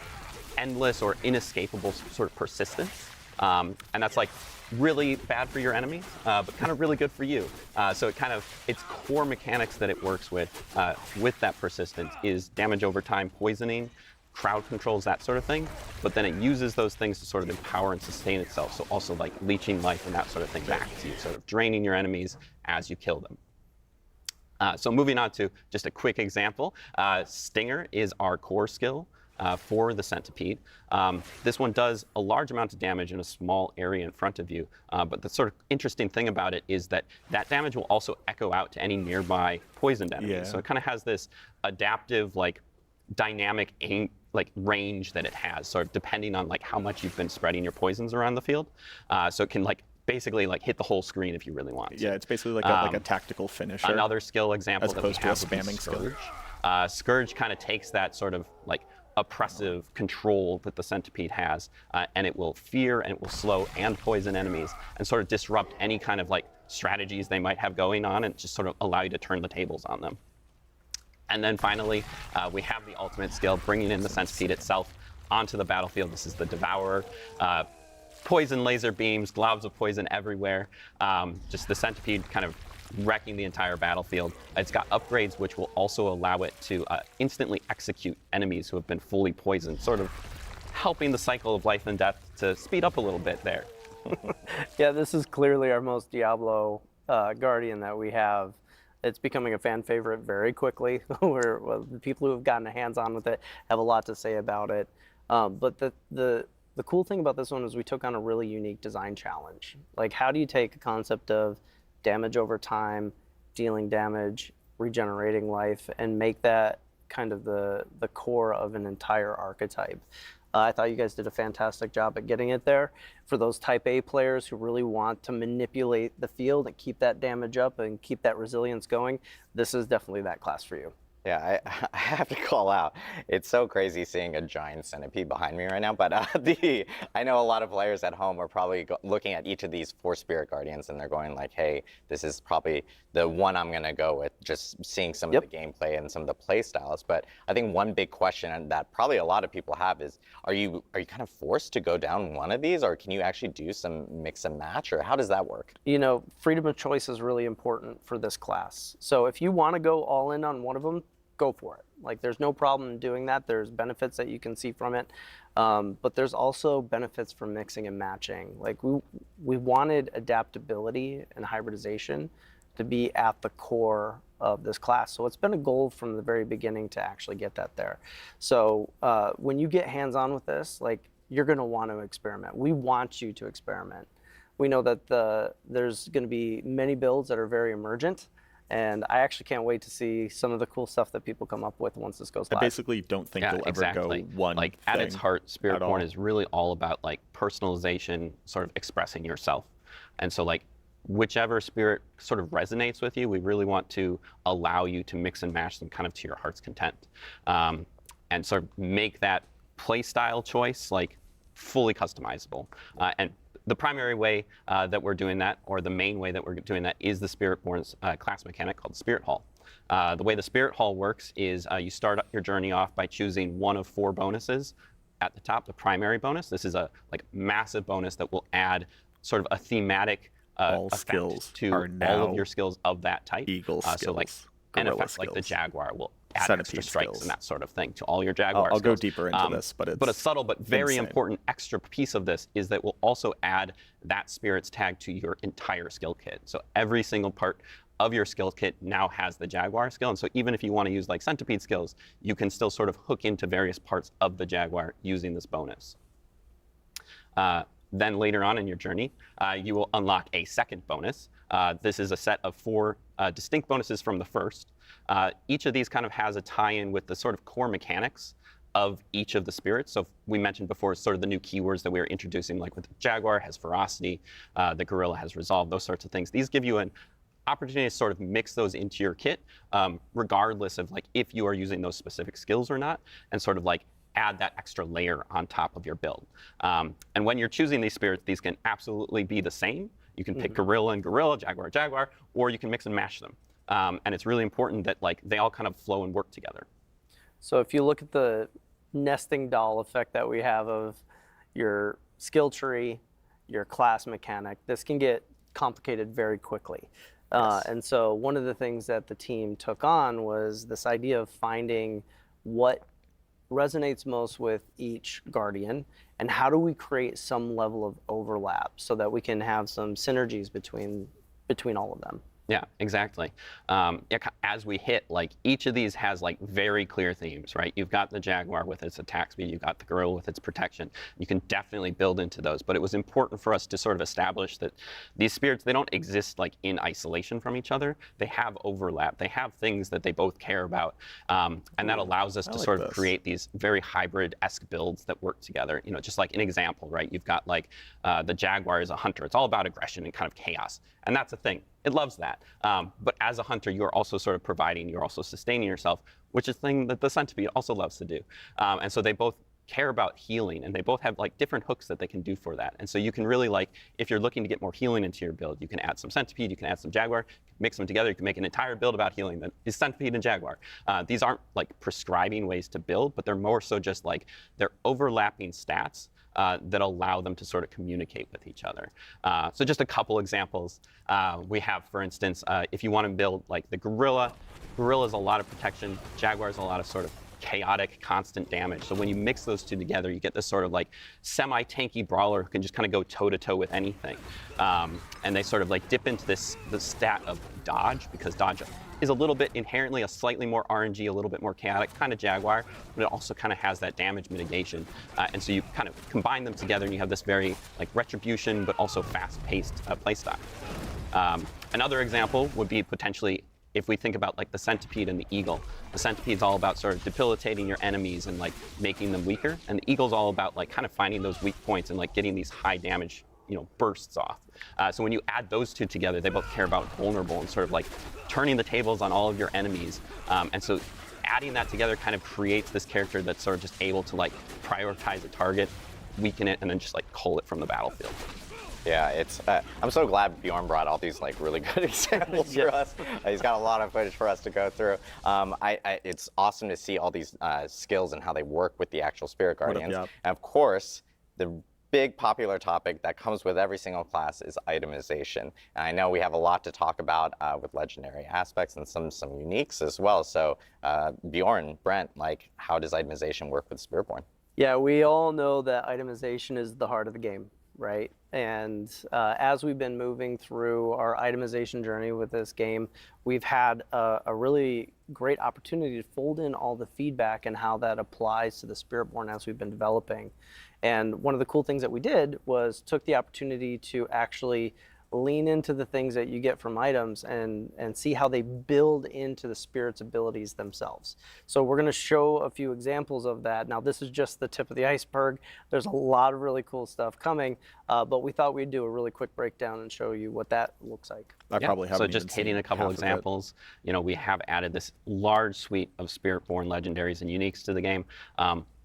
endless or inescapable sort of persistence. And that's like really bad for your enemies, but kind of really good for you. So its core mechanics that it works with that persistence is damage over time, poisoning, crowd controls, that sort of thing. But then it uses those things to sort of empower and sustain itself. So also like leeching life and that sort of thing back to you, sort of draining your enemies as you kill them. So moving on to just a quick example, Stinger is our core skill for the Centipede. This one does a large amount of damage in a small area in front of you, but the sort of interesting thing about it is that damage will also echo out to any nearby poisoned enemies. Yeah. So it kind of has this adaptive, like, dynamic range that it has, sort of depending on like how much you've been spreading your poisons around the field. So it can like basically like hit the whole screen if you really want to. Yeah, it's basically like a tactical finisher. Another skill example as that we opposed to a have would be spamming skill. Scourge. Scourge kind of takes that sort of like oppressive control that the Centipede has, and it will fear and it will slow and poison enemies and sort of disrupt any kind of like strategies they might have going on and just sort of allow you to turn the tables on them. And then finally, we have the ultimate skill, bringing in the Centipede itself onto the battlefield. This is the Devourer. Poison laser beams, globs of poison everywhere. Just the Centipede kind of wrecking the entire battlefield. It's got upgrades which will also allow it to instantly execute enemies who have been fully poisoned, sort of helping the cycle of life and death to speed up a little bit there. Yeah, this is clearly our most Diablo Guardian that we have. It's becoming a fan favorite very quickly. The people who have gotten hands-on with it have a lot to say about it. But the cool thing about this one is we took on a really unique design challenge. Like, how do you take a concept of damage over time, dealing damage, regenerating life, and make that kind of the core of an entire archetype? I thought you guys did a fantastic job at getting it there. For those Type A players who really want to manipulate the field and keep that damage up and keep that resilience going, this is definitely that class for you. Yeah, I have to call out. It's so crazy seeing a giant centipede behind me right now, but I know a lot of players at home are probably looking at each of these 4 Spirit Guardians and they're going like, hey, this is probably the one I'm gonna go with, just seeing some of the gameplay and some of the play styles. But I think one big question that probably a lot of people have is, are you kind of forced to go down one of these, or can you actually do some mix and match, or how does that work? You know, freedom of choice is really important for this class. So if you wanna go all in on one of them, go for it. Like, there's no problem in doing that. There's benefits that you can see from it, but there's also benefits from mixing and matching. Like, we wanted adaptability and hybridization to be at the core of this class. So it's been a goal from the very beginning to actually get that there. So when you get hands-on with this, like, you're gonna want to experiment. We want you to experiment. We know that there's gonna be many builds that are very emergent, and I actually can't wait to see some of the cool stuff that people come up with once this goes live. I basically don't think you'll ever go one like, at its heart, Spiritborn at is really all about like personalization, sort of expressing yourself. And so like whichever spirit sort of resonates with you, we really want to allow you to mix and match them kind of to your heart's content. And sort of make that play style choice like fully customizable. And the primary way that we're doing that, or the main way that we're doing that, is the Spiritborn's class mechanic called the Spirit Hall. The way the Spirit Hall works is you start your journey off by choosing one of 4 bonuses. At the top, the primary bonus. This is a like massive bonus that will add sort of a thematic All effect skills to are all now of your skills of that type. eagle So like skills, an gorilla effect like the skills, Jaguar will add centipede extra strikes skills. and that sort of thing to all your Jaguar I'll go skills. deeper into this, but a it's subtle but very insane. important extra piece of this is that we'll also add that Spirit's tag to your entire skill kit. So every single part of your skill kit now has the Jaguar skill, and so even if you want to use like centipede skills, you can still sort of hook into various parts of the Jaguar using this bonus. Then later on in your journey, you will unlock a second bonus. This is a set of 4 distinct bonuses from the first. Each of these kind of has a tie-in with the sort of core mechanics of each of the spirits. So we mentioned before sort of the new keywords that we were introducing, like with the Jaguar has ferocity, the gorilla has resolve, those sorts of things. These give you an opportunity to sort of mix those into your kit, regardless of like if you are using those specific skills or not, and sort of like add that extra layer on top of your build. And when you're choosing these spirits, these can absolutely be the same. You can pick gorilla and gorilla, Jaguar, Jaguar, or you can mix and match them. And it's really important that like they all kind of flow and work together. So if you look at the nesting doll effect that we have of your skill tree, your class mechanic, this can get complicated very quickly. And so one of the things that the team took on was this idea of finding what resonates most with each guardian and how do we create some level of overlap so that we can have some synergies between all of them. Yeah, exactly. As we hit, like each of these has like very clear themes, right? You've got the Jaguar with its attack speed, you've got the gorilla with its protection. You can definitely build into those, but it was important for us to sort of establish that these spirits, they don't exist like in isolation from each other. They have overlap. They have things that they both care about, and that allows us to sort of create these very hybrid-esque builds that work together. You know, just like an example, right? You've got like the Jaguar is a hunter. It's all about aggression and kind of chaos, and that's a thing. It loves that. But as a hunter, you're also sort of providing, you're also sustaining yourself, which is a thing that the centipede also loves to do. And so they both care about healing, and they both have like different hooks that they can do for that. And so you can really like, if you're looking to get more healing into your build, you can add some centipede, you can add some Jaguar, mix them together, you can make an entire build about healing that is centipede and Jaguar. These aren't like prescribing ways to build, but they're more so just like, they're overlapping stats that allow them to sort of communicate with each other. So just a couple examples. We have, for instance, if you want to build like the gorilla, gorilla is a lot of protection, Jaguar is a lot of sort of chaotic, constant damage. So when you mix those two together, you get this sort of like semi-tanky brawler who can just kind of go toe-to-toe with anything. And they sort of like dip into the stat of dodge, because dodge is a little bit inherently a slightly more RNG, a little bit more chaotic, kind of Jaguar, but it also kind of has that damage mitigation. And so you kind of combine them together and you have this very like retribution, but also fast-paced playstyle. Another example would be potentially if we think about like the centipede and the eagle. The centipede's all about sort of debilitating your enemies and like making them weaker, and the eagle's all about like kind of finding those weak points and like getting these high damage, you know, bursts off. So when you add those two together, they both care about vulnerable and sort of like turning the tables on all of your enemies. And so adding that together kind of creates this character that's sort of just able to like prioritize a target, weaken it, and then just like cull it from the battlefield. Yeah, it's. I'm so glad Bjorn brought all these like really good examples for us. He's got a lot of footage for us to go through. It's awesome to see all these skills and how they work with the actual Spirit Guardians. And of course, the big popular topic that comes with every single class is itemization. And I know we have a lot to talk about with legendary aspects and some uniques as well. So Bjorn, Brent, like how does itemization work with Spiritborn? Yeah, we all know that itemization is the heart of the game, right? And as we've been moving through our itemization journey with this game, we've had a really great opportunity to fold in all the feedback and how that applies to the Spiritborn as we've been developing. And one of the cool things that we did was took the opportunity to actually lean into the things that you get from items and see how they build into the spirit's abilities themselves. So we're going to show a few examples of that. Now this is just the tip of the iceberg. There's a lot of really cool stuff coming, but we thought we'd do a really quick breakdown and show you what that looks like. I probably haven't So just hitting a couple examples, you know, we have added this large suite of Spiritborn legendaries and uniques to the game.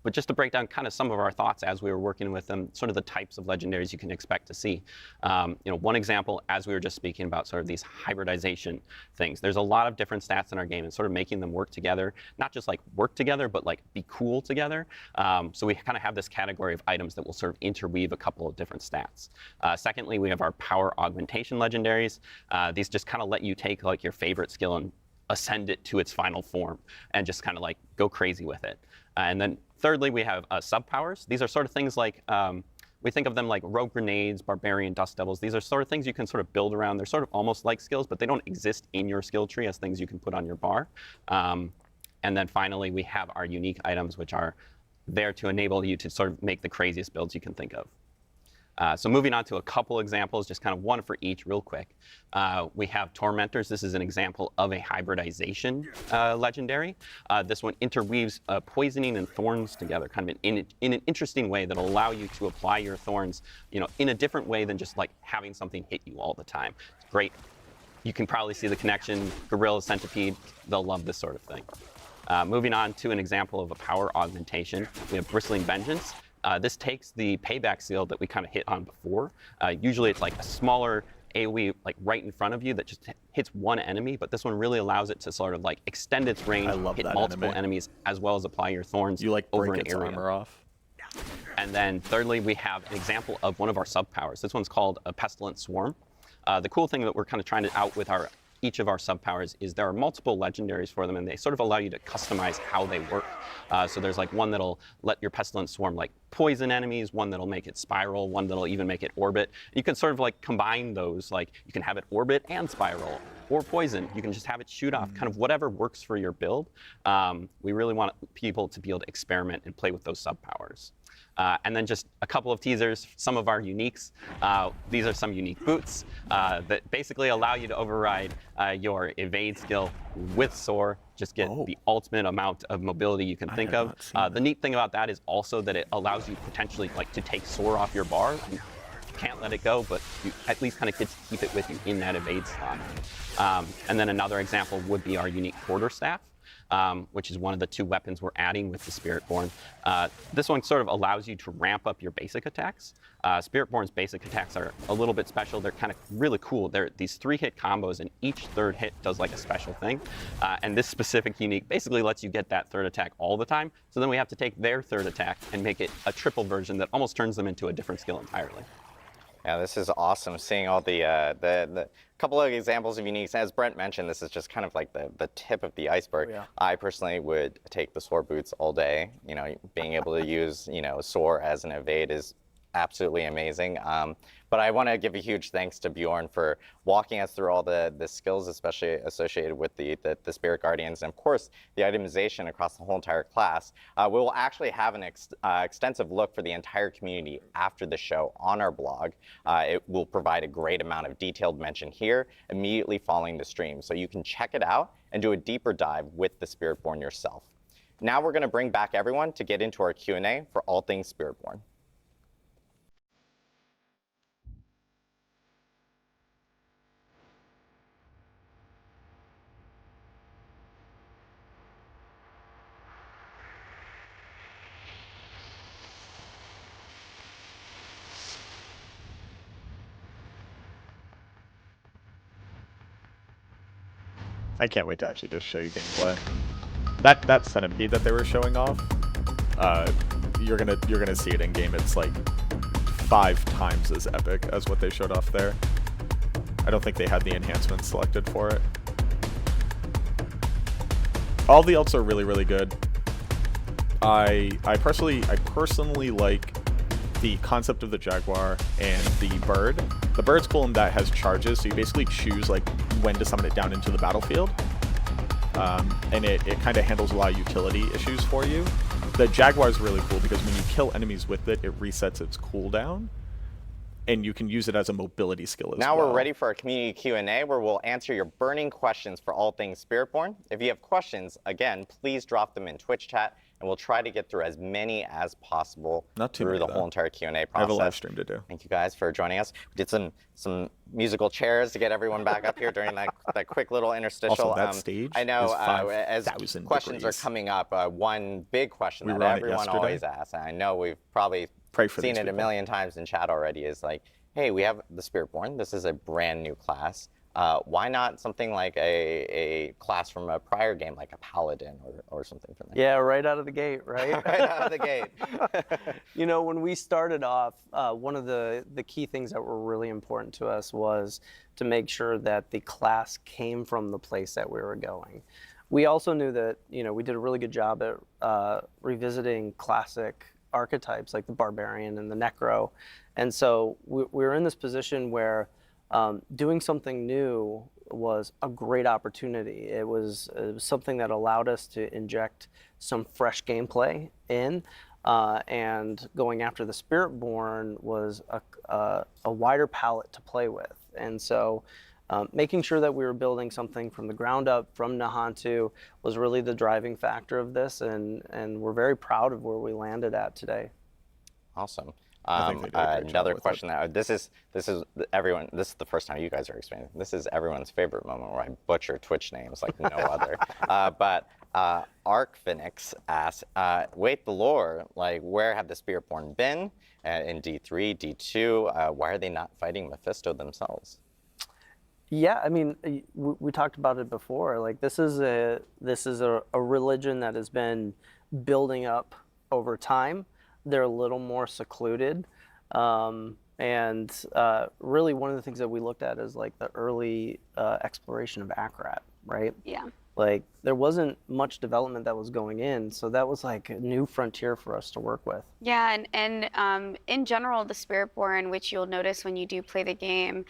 But just to break down kind of some of our thoughts as we were working with them, sort of the types of legendaries you can expect to see. One example, as we were just speaking about sort of these hybridization things, there's a lot of different stats in our game and sort of making them work together, not just like work together, but like be cool together. So we kind of have this category of items that will sort of interweave a couple of different stats. Secondly, we have our power augmentation legendaries. These just kind of let you take like your favorite skill and ascend it to its final form and just kind of like go crazy with it. And then thirdly, we have sub-powers. These are sort of things like, we think of them like rogue grenades, barbarian dust devils. These are sort of things you can sort of build around. They're sort of almost like skills, but they don't exist in your skill tree as things you can put on your bar. And then finally, we have our unique items, which are there to enable you to sort of make the craziest builds you can think of. So moving on to a couple examples, just kind of one for each real quick. We have Tormentors. This is an example of a hybridization legendary. This one interweaves poisoning and thorns together, kind of in an interesting way that'll allow you to apply your thorns, in a different way than just like having something hit you all the time. It's great. You can probably see the connection. Gorilla, Centipede, they'll love this sort of thing. Moving on to an example of a power augmentation, we have Bristling Vengeance. This takes the payback seal that we kind of hit on before. Usually it's like a smaller AoE like right in front of you that just hits one enemy, but this one really allows it to sort of like extend its range, hit multiple enemies, as well as apply your thorns over an area. Armor off. And then thirdly, we have an example of one of our sub-powers. This one's called a Pestilent Swarm. The cool thing that we're kind of trying to out with each of our sub-powers is there are multiple legendaries for them, and they sort of allow you to customize how they work. So there's like one that'll let your Pestilent Swarm like poison enemies, one that'll make it spiral, one that'll even make it orbit. You can sort of like combine those, like you can have it orbit and spiral, or poison. You can just have it shoot off, kind of whatever works for your build. We really want people to be able to experiment and play with those sub-powers. And then just a couple of teasers, some of our uniques. These are some unique boots that basically allow you to override your evade skill with Soar. Just get the ultimate amount of mobility you can think of. The neat thing about that is also that it allows you potentially like to take Soar off your bar. You can't let it go, but you at least kind of get to keep it with you in that evade slot. And then another example would be our unique Quarterstaff. Which is one of the two weapons we're adding with the Spiritborn. This one sort of allows you to ramp up your basic attacks. Spiritborn's basic attacks are a little bit special. They're kind of really cool. They're these 3-hit combos, and each third hit does like a special thing. And this specific unique basically lets you get that third attack all the time. So then we have to take their third attack and make it a triple version that almost turns them into a different skill entirely. Yeah, this is awesome, seeing all the couple of examples of uniques. As Brent mentioned, this is just kind of like the tip of the iceberg. Oh, yeah. I personally would take the Soar boots all day. Being able to use, Soar as an evade is absolutely amazing. But I want to give a huge thanks to Bjorn for walking us through all the skills, especially associated with the Spirit Guardians, and of course the itemization across the whole entire class. We will actually have an extensive look for the entire community after the show on our blog. It will provide a great amount of detailed mention here immediately following the stream, so you can check it out and do a deeper dive with the Spiritborn yourself. Now we're going to bring back everyone to get into our Q&A for all things Spiritborn. I can't wait to actually just show you gameplay. That Centipede that they were showing off, you're gonna see it in game. It's like 5 times as epic as what they showed off there. I don't think they had the enhancements selected for it. All the ults are really, really good. I personally like the concept of the Jaguar and the bird. The bird's cool in that it has charges, so you basically choose like when to summon it down into the battlefield. And it kind of handles a lot of utility issues for you. The Jaguar is really cool because when you kill enemies with it, it resets its cooldown. and you can use it as a mobility skill as Now well. we're ready for our community Q&A where we'll answer your burning questions for all things Spiritborn. If you have questions, again, please drop them in Twitch chat and we'll try to get through as many as possible Not too through many, the whole though. entire Q&A process. I have a live stream to do. Thank you guys for joining us. We did some musical chairs to get everyone back up here during that quick little interstitial. Also, that stage I know is as 5,000 questions degrees. are coming up, one big question We that were on it everyone yesterday. always asks, and I know we've probably Pray for seen these it a people. million times in chat already, is like, hey, we have the Spiritborn. This is a brand new class. Why not something like a class from a prior game, like a paladin or something from there? Yeah, right out of the gate, right? Right out of the gate. You know, when we started off, one of the key things that were really important to us was to make sure that the class came from the place that we were going. We also knew that, you know, we did a really good job at revisiting classic archetypes like the barbarian and the necro. And so we were in this position where doing something new was a great opportunity. It was something that allowed us to inject some fresh gameplay in, and going after the Spiritborn was a wider palette to play with. And so making sure that we were building something from the ground up from Nahantu was really the driving factor of this, and we're very proud of where we landed at today. Awesome. I think they did a great job Another with question that this is everyone. This is the first time you guys are expanding. This is everyone's favorite moment where I butcher Twitch names like no other. But Arcphoenix asks, wait, the lore, like where have the Spiritborn been in D3, D2? Why are they not fighting Mephisto themselves? Yeah, I mean, we talked about it before. Like this is a religion that has been building up over time. They're a little more secluded, and really one of the things that we looked at is like the early exploration of Akrat, right? Yeah. Like there wasn't much development that was going in, so that was like a new frontier for us to work with. Yeah, and in general, the Spiritborn, which you'll notice when you do play the game,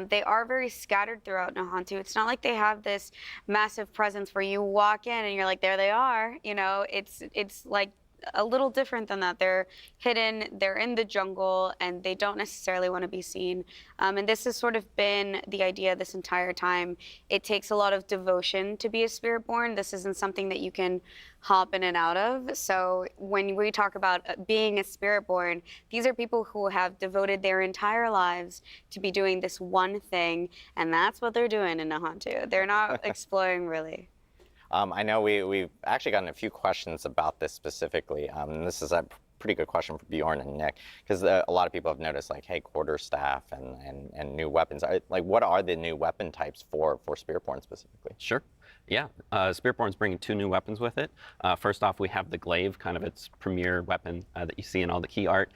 they are very scattered throughout Nahantu. It's not like they have this massive presence where you walk in and you're like, there they are. You know, it's like a little different than that. They're hidden, they're in the jungle, and they don't necessarily want to be seen. And this has sort of been the idea this entire time. It takes a lot of devotion to be a Spiritborn. This isn't something that you can hop in and out of. So when we talk about being a Spiritborn, these are people who have devoted their entire lives to be doing this one thing, and that's what they're doing in Nahantu. They're not exploring really. I know we've actually gotten a few questions about this specifically. And this is a pretty good question for Bjorn and Nick, because a lot of people have noticed, like, hey, quarterstaff and new weapons. Like, what are the new weapon types for Spiritborn specifically? Sure. Yeah, Spiritborn's bringing 2 new weapons with it. First off, we have the glaive, kind of its premier weapon that you see in all the key art.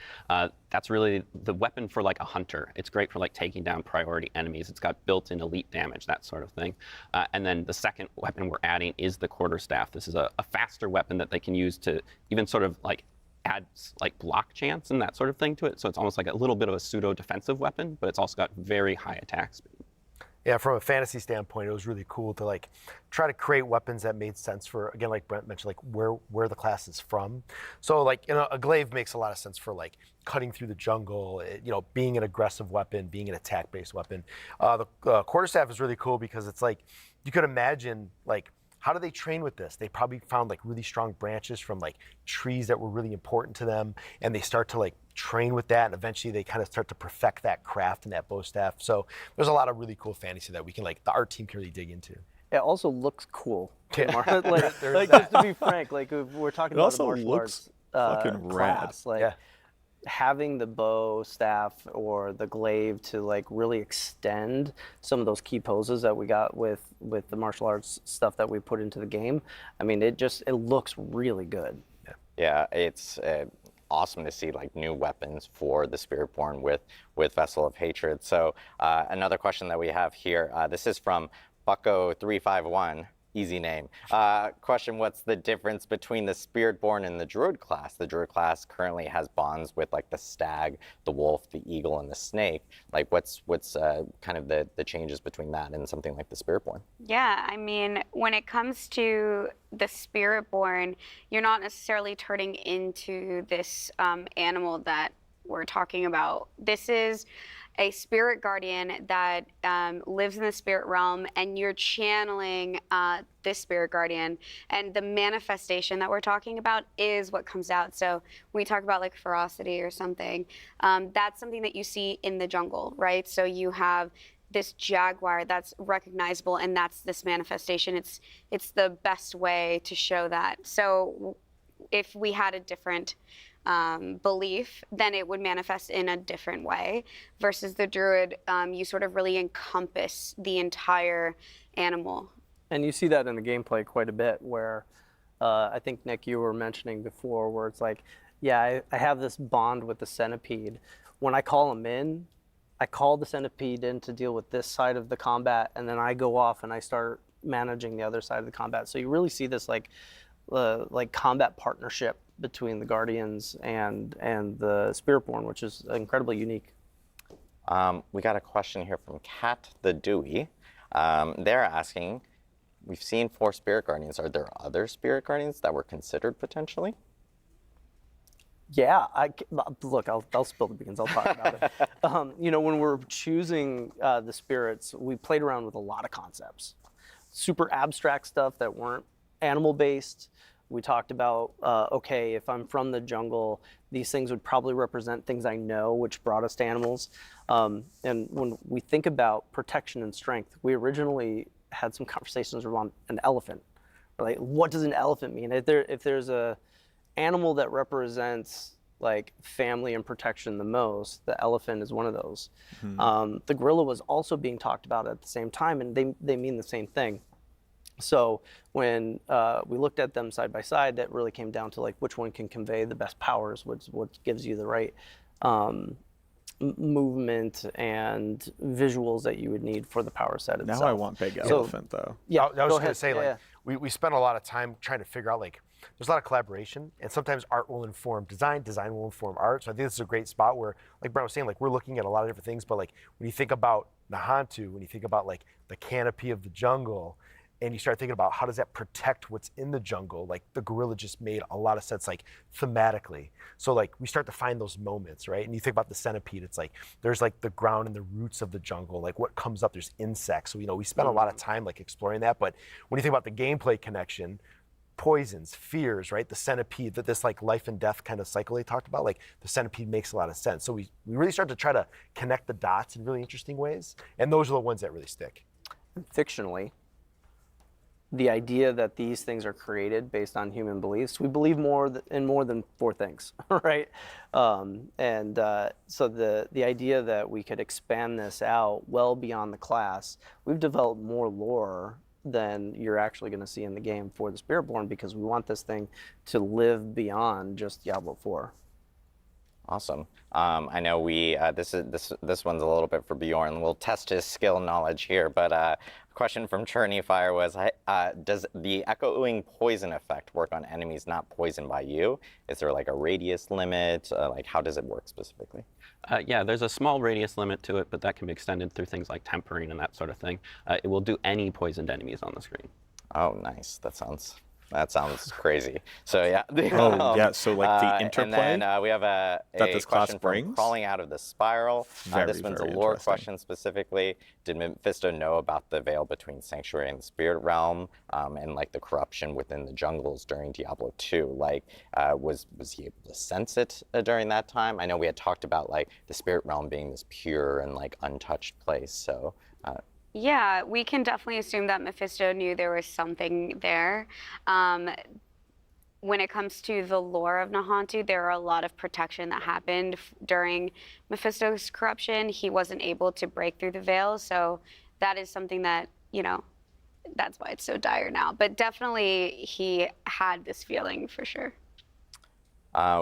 That's really the weapon for like a hunter. It's great for like taking down priority enemies. It's got built-in elite damage, that sort of thing. And then the second weapon we're adding is the quarterstaff. This is a faster weapon that they can use to even sort of like add like block chance and that sort of thing to it. So it's almost like a little bit of a pseudo defensive weapon, but it's also got very high attack speed. Yeah, from a fantasy standpoint, it was really cool to like try to create weapons that made sense for, again, like Brent mentioned, like where the class is from. So like, you know, a glaive makes a lot of sense for like cutting through the jungle, you know, being an aggressive weapon, being an attack-based weapon. The quarterstaff is really cool because it's like, you could imagine like, how do they train with this? They probably found like really strong branches from like trees that were really important to them, and they start to like train with that, and eventually they kind of start to perfect that craft and that bow staff. So there's a lot of really cool fantasy that we can, like, the art team can really dig into. It also looks cool. Yeah. like just to be frank, like if we're talking It about also a martial looks arts fucking rad. class, like Yeah. having the bow staff or the glaive to like really extend some of those key poses that we got with the martial arts stuff that we put into the game. I mean, it looks really good. Yeah, it's awesome to see like new weapons for the Spiritborn with Vessel of Hatred. So another question that we have here, this is from Bucko351. Easy name. Question, what's the difference between the Spiritborn and the Druid class? The Druid class currently has bonds with like the stag, the wolf, the eagle, and the snake. Like what's kind of the changes between that and something like the Spiritborn? Yeah, I mean, when it comes to the Spiritborn, you're not necessarily turning into this animal that we're talking about. This is a spirit guardian that lives in the spirit realm, and you're channeling this spirit guardian, and the manifestation that we're talking about is what comes out. So when we talk about like ferocity or something, that's something that you see in the jungle, right? So you have this jaguar that's recognizable, and that's this manifestation. It's the best way to show that. So if we had a different belief, then it would manifest in a different way. Versus the druid, you sort of really encompass the entire animal. And you see that in the gameplay quite a bit, where I think, Nick, you were mentioning before, where it's like, yeah, I have this bond with the centipede. When I call him in, I call the centipede in to deal with this side of the combat, and then I go off and I start managing the other side of the combat. So you really see this like combat partnership between the Guardians and the Spiritborn, which is incredibly unique. We got a question here from Kat the Dewey. They're asking, we've seen 4 Spirit Guardians. Are there other Spirit Guardians that were considered potentially? Yeah, look, I'll spill the beans. I'll talk about it. You know, when we're choosing the spirits, we played around with a lot of concepts. Super abstract stuff that weren't animal-based. We talked about, okay, if I'm from the jungle, these things would probably represent things I know, which brought us to animals. And when we think about protection and strength, we originally had some conversations around an elephant. Like, what does an elephant mean? If there's a animal that represents like family and protection the most, the elephant is one of those. The gorilla was also being talked about at the same time, and they mean the same thing. So when we looked at them side by side, that really came down to like which one can convey the best powers, what gives you the right movement and visuals that you would need for the power set itself. Now I want big elephant though. Yeah, I was go just gonna ahead. say, Yeah, like, we spent a lot of time trying to figure out, like, there's a lot of collaboration, and sometimes art will inform design, design will inform art. So I think this is a great spot where, like Brian was saying, like, we're looking at a lot of different things, but like when you think about Nahantu, when you think about like the canopy of the jungle, and you start thinking about how does that protect what's in the jungle, like the gorilla just made a lot of sense, like thematically. So like we start to find those moments, right? And you think about the centipede, it's like there's like the ground and the roots of the jungle, like what comes up, there's insects. So, you know, we spent a lot of time like exploring that. But when you think about the gameplay connection, poisons, fears, right? The centipede, that this like life and death kind of cycle they talked about, like the centipede makes a lot of sense. So we really start to try to connect the dots in really interesting ways. And those are the ones that really stick. fictionally, the idea that these things are created based on human beliefs, we believe in more than 4 things, right? So the idea that we could expand this out well beyond the class, we've developed more lore than you're actually going to see in the game for the Spiritborn, because we want this thing to live beyond just Diablo 4. Awesome. I know this one's a little bit for Bjorn. We'll test his skill knowledge here, but a question from Churney Fire was, does the echoing poison effect work on enemies not poisoned by you? Is there like a radius limit? Like how does it work specifically? Yeah, there's a small radius limit to it, but that can be extended through things like tempering and that sort of thing. It will do any poisoned enemies on the screen. Oh, nice. That sounds crazy. So yeah. Yeah. So like the interplay. And then we have a this class question from brings? Crawling Out of the Spiral. This one's a very lore interesting. question specifically. Did Mephisto know about the veil between Sanctuary and the Spirit Realm, and like the corruption within the jungles during Diablo 2? Like, was he able to sense it during that time? I know we had talked about like the Spirit Realm being this pure and like untouched place. So. Yeah, we can definitely assume that Mephisto knew there was something there. When it comes to the lore of Nahantu, there are a lot of protection that happened during Mephisto's corruption. He wasn't able to break through the veil, so that is something that, you know, that's why it's so dire now. But definitely he had this feeling for sure.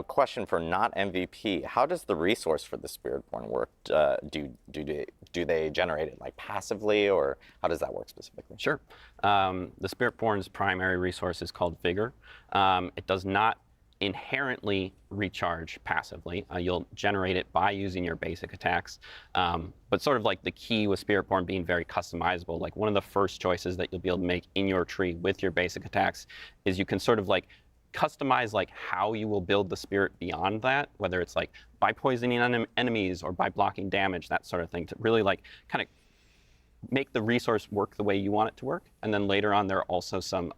Question for not MVP. How does the resource for the Spiritborn work? Do they generate it like passively, or how does that work specifically? Sure. The Spiritborn's primary resource is called Vigor. It does not inherently recharge passively. You'll generate it by using your basic attacks. But sort of like the key with Spiritborn being very customizable, like one of the first choices that you'll be able to make in your tree with your basic attacks is you can sort of like customize like how you will build the spirit beyond that, whether it's like by poisoning enemies or by blocking damage, that sort of thing, to really like kind of make the resource work the way you want it to work. And then later on, there are also some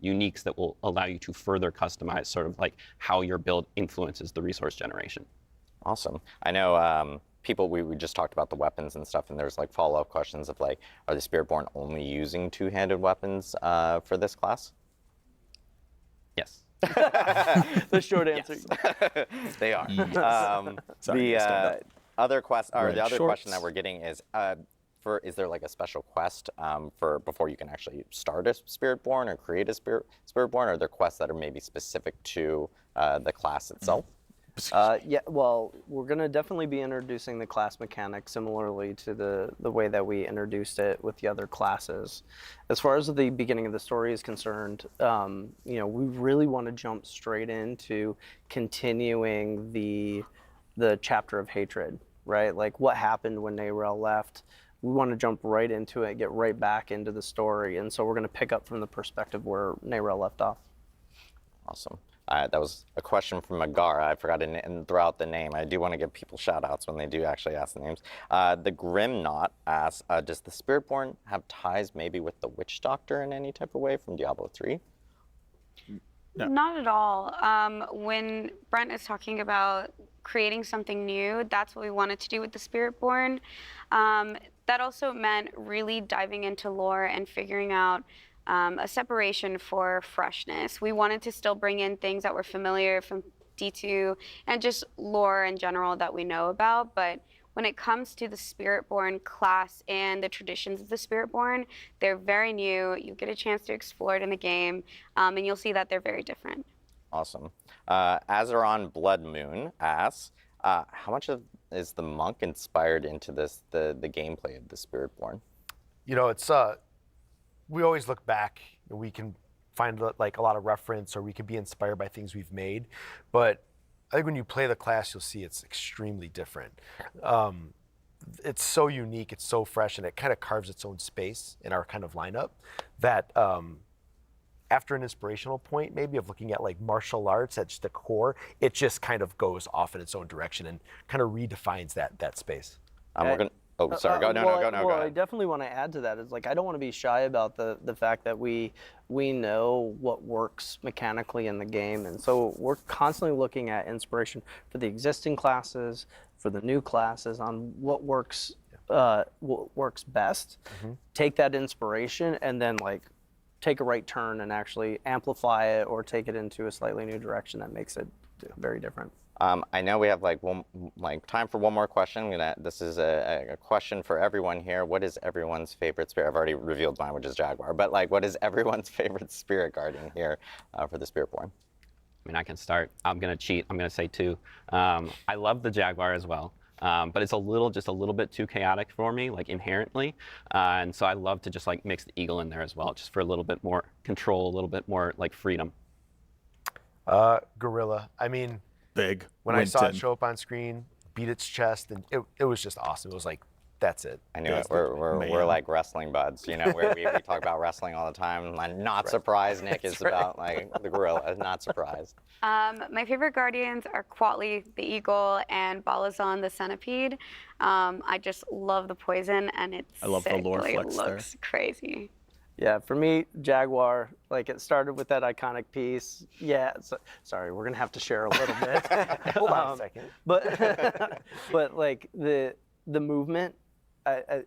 uniques that will allow you to further customize sort of like how your build influences the resource generation. Awesome. I know people, we just talked about the weapons and stuff, and there's like follow-up questions of like, are the Spiritborn only using two-handed weapons for this class? Yes. The short answer. They are. Sorry, I stand up. The other question Shorts. that we're getting is, is there like a special quest for before you can actually start a Spiritborn or create a Spiritborn? Are there quests that are maybe specific to the class itself? Yeah, well, we're going to definitely be introducing the class mechanic similarly to the way that we introduced it with the other classes. As far as the beginning of the story is concerned, we really want to jump straight into continuing the chapter of hatred, right? Like what happened when Neyrelle left. We want to jump right into it, get right back into the story, and so we're going to pick up from the perspective where Neyrelle left off. Awesome. That was a question from Agar. I forgot to throw out the name. I do want to give people shout outs when they do actually ask the names. The Grim Knot asks, does the Spiritborn have ties maybe with the Witch Doctor in any type of way from Diablo 3? No. Not at all. When Brent is talking about creating something new, that's what we wanted to do with the Spiritborn. That also meant really diving into lore and figuring out a separation for freshness. We wanted to still bring in things that were familiar from D2 and just lore in general that we know about, but when it comes to the Spiritborn class and the traditions of the Spiritborn, they're very new. You get a chance to explore it in the game, and you'll see that they're very different. Awesome. Azeron Blood Moon asks, how much is the monk inspired into the gameplay of the Spiritborn? It's we always look back and we can find like a lot of reference, or we can be inspired by things we've made. But I think when you play the class, you'll see it's extremely different. It's so unique, it's so fresh, and it kind of carves its own space in our kind of lineup that after an inspirational point, maybe of looking at like martial arts at just the core, it just kind of goes off in its own direction and kind of redefines that space. We're gonna. Oh, sorry. Go Well, ahead. I definitely want to add to that. Is like I don't want to be shy about the fact that we know what works mechanically in the game, and so we're constantly looking at inspiration for the existing classes, for the new classes, on what works best. Mm-hmm. Take that inspiration and then like take a right turn and actually amplify it or take it into a slightly new direction that makes it very different. I know we have time for one more question. This is a question for everyone here. What is everyone's favorite spirit? I've already revealed mine, which is Jaguar. But what is everyone's favorite spirit guardian here for the Spiritborn? I mean, I can start. I'm going to cheat. I'm going to say 2. I love the Jaguar as well. But it's just a little bit too chaotic for me, like inherently. And so I love to just like mix the Eagle in there as well, just for a little bit more control, a little bit more like freedom. Gorilla. I mean, Big. when I saw it show up on screen, beat its chest, and it was just awesome. It was like, that's it. I knew it. We're like wrestling buds, where we talk about wrestling all the time. I'm not surprised Nick is about like the gorilla. Not surprised. My favorite guardians are Quatli, the eagle, and Balazon, the centipede. I just love the poison, and it's I love the lore flex It looks crazy. Yeah, for me, Jaguar, like it started with that iconic piece. Yeah, sorry, we're gonna have to share a little bit. Hold on a second. But like the movement,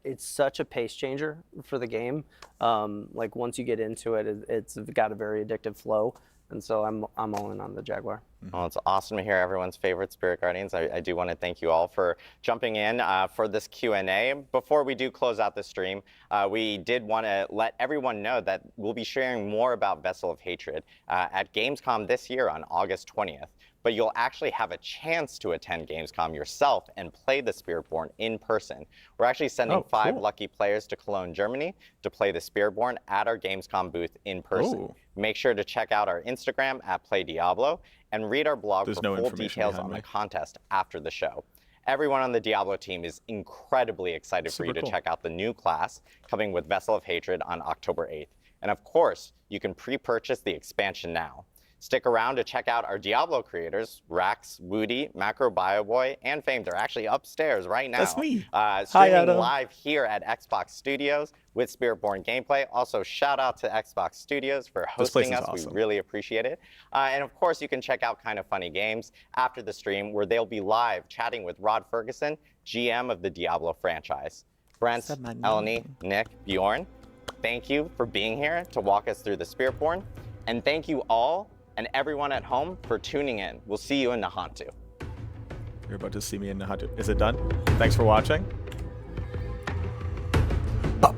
it's such a pace changer for the game. Like once you get into it, it's got a very addictive flow. And so I'm all in on the Jaguar. Well, it's awesome to hear everyone's favorite Spirit Guardians. I do want to thank you all for jumping in for this Q&A. Before we do close out the stream, we did want to let everyone know that we'll be sharing more about Vessel of Hatred at Gamescom this year on August 20th. But you'll actually have a chance to attend Gamescom yourself and play the Spiritborn in person. We're actually sending 5 lucky players to Cologne, Germany to play the Spiritborn at our Gamescom booth in person. Ooh. Make sure to check out our Instagram at PlayDiablo and read our blog for full details on the contest after the show. Everyone on the Diablo team is incredibly excited for you to check out the new class coming with Vessel of Hatred on October 8th. And of course, you can pre-purchase the expansion now. Stick around to check out our Diablo creators, Rax, Woody, Macro BioBoy, and Fame. They're actually upstairs right now. That's me. Streaming Adam. live here at Xbox Studios with Spiritborn gameplay. Also, shout out to Xbox Studios for This place hosting is us. awesome. We really appreciate it. And of course, you can check out Kind of Funny Games after the stream, where they'll be live chatting with Rod Ferguson, GM of the Diablo franchise. Brent, What's up, my Eleni, Nick, Bjorn, thank you for being here to walk us through the Spiritborn. And thank you all and everyone at home for tuning in. We'll see you in Nahantu. You're about to see me in Nahantu. Is it done? Thanks for watching. All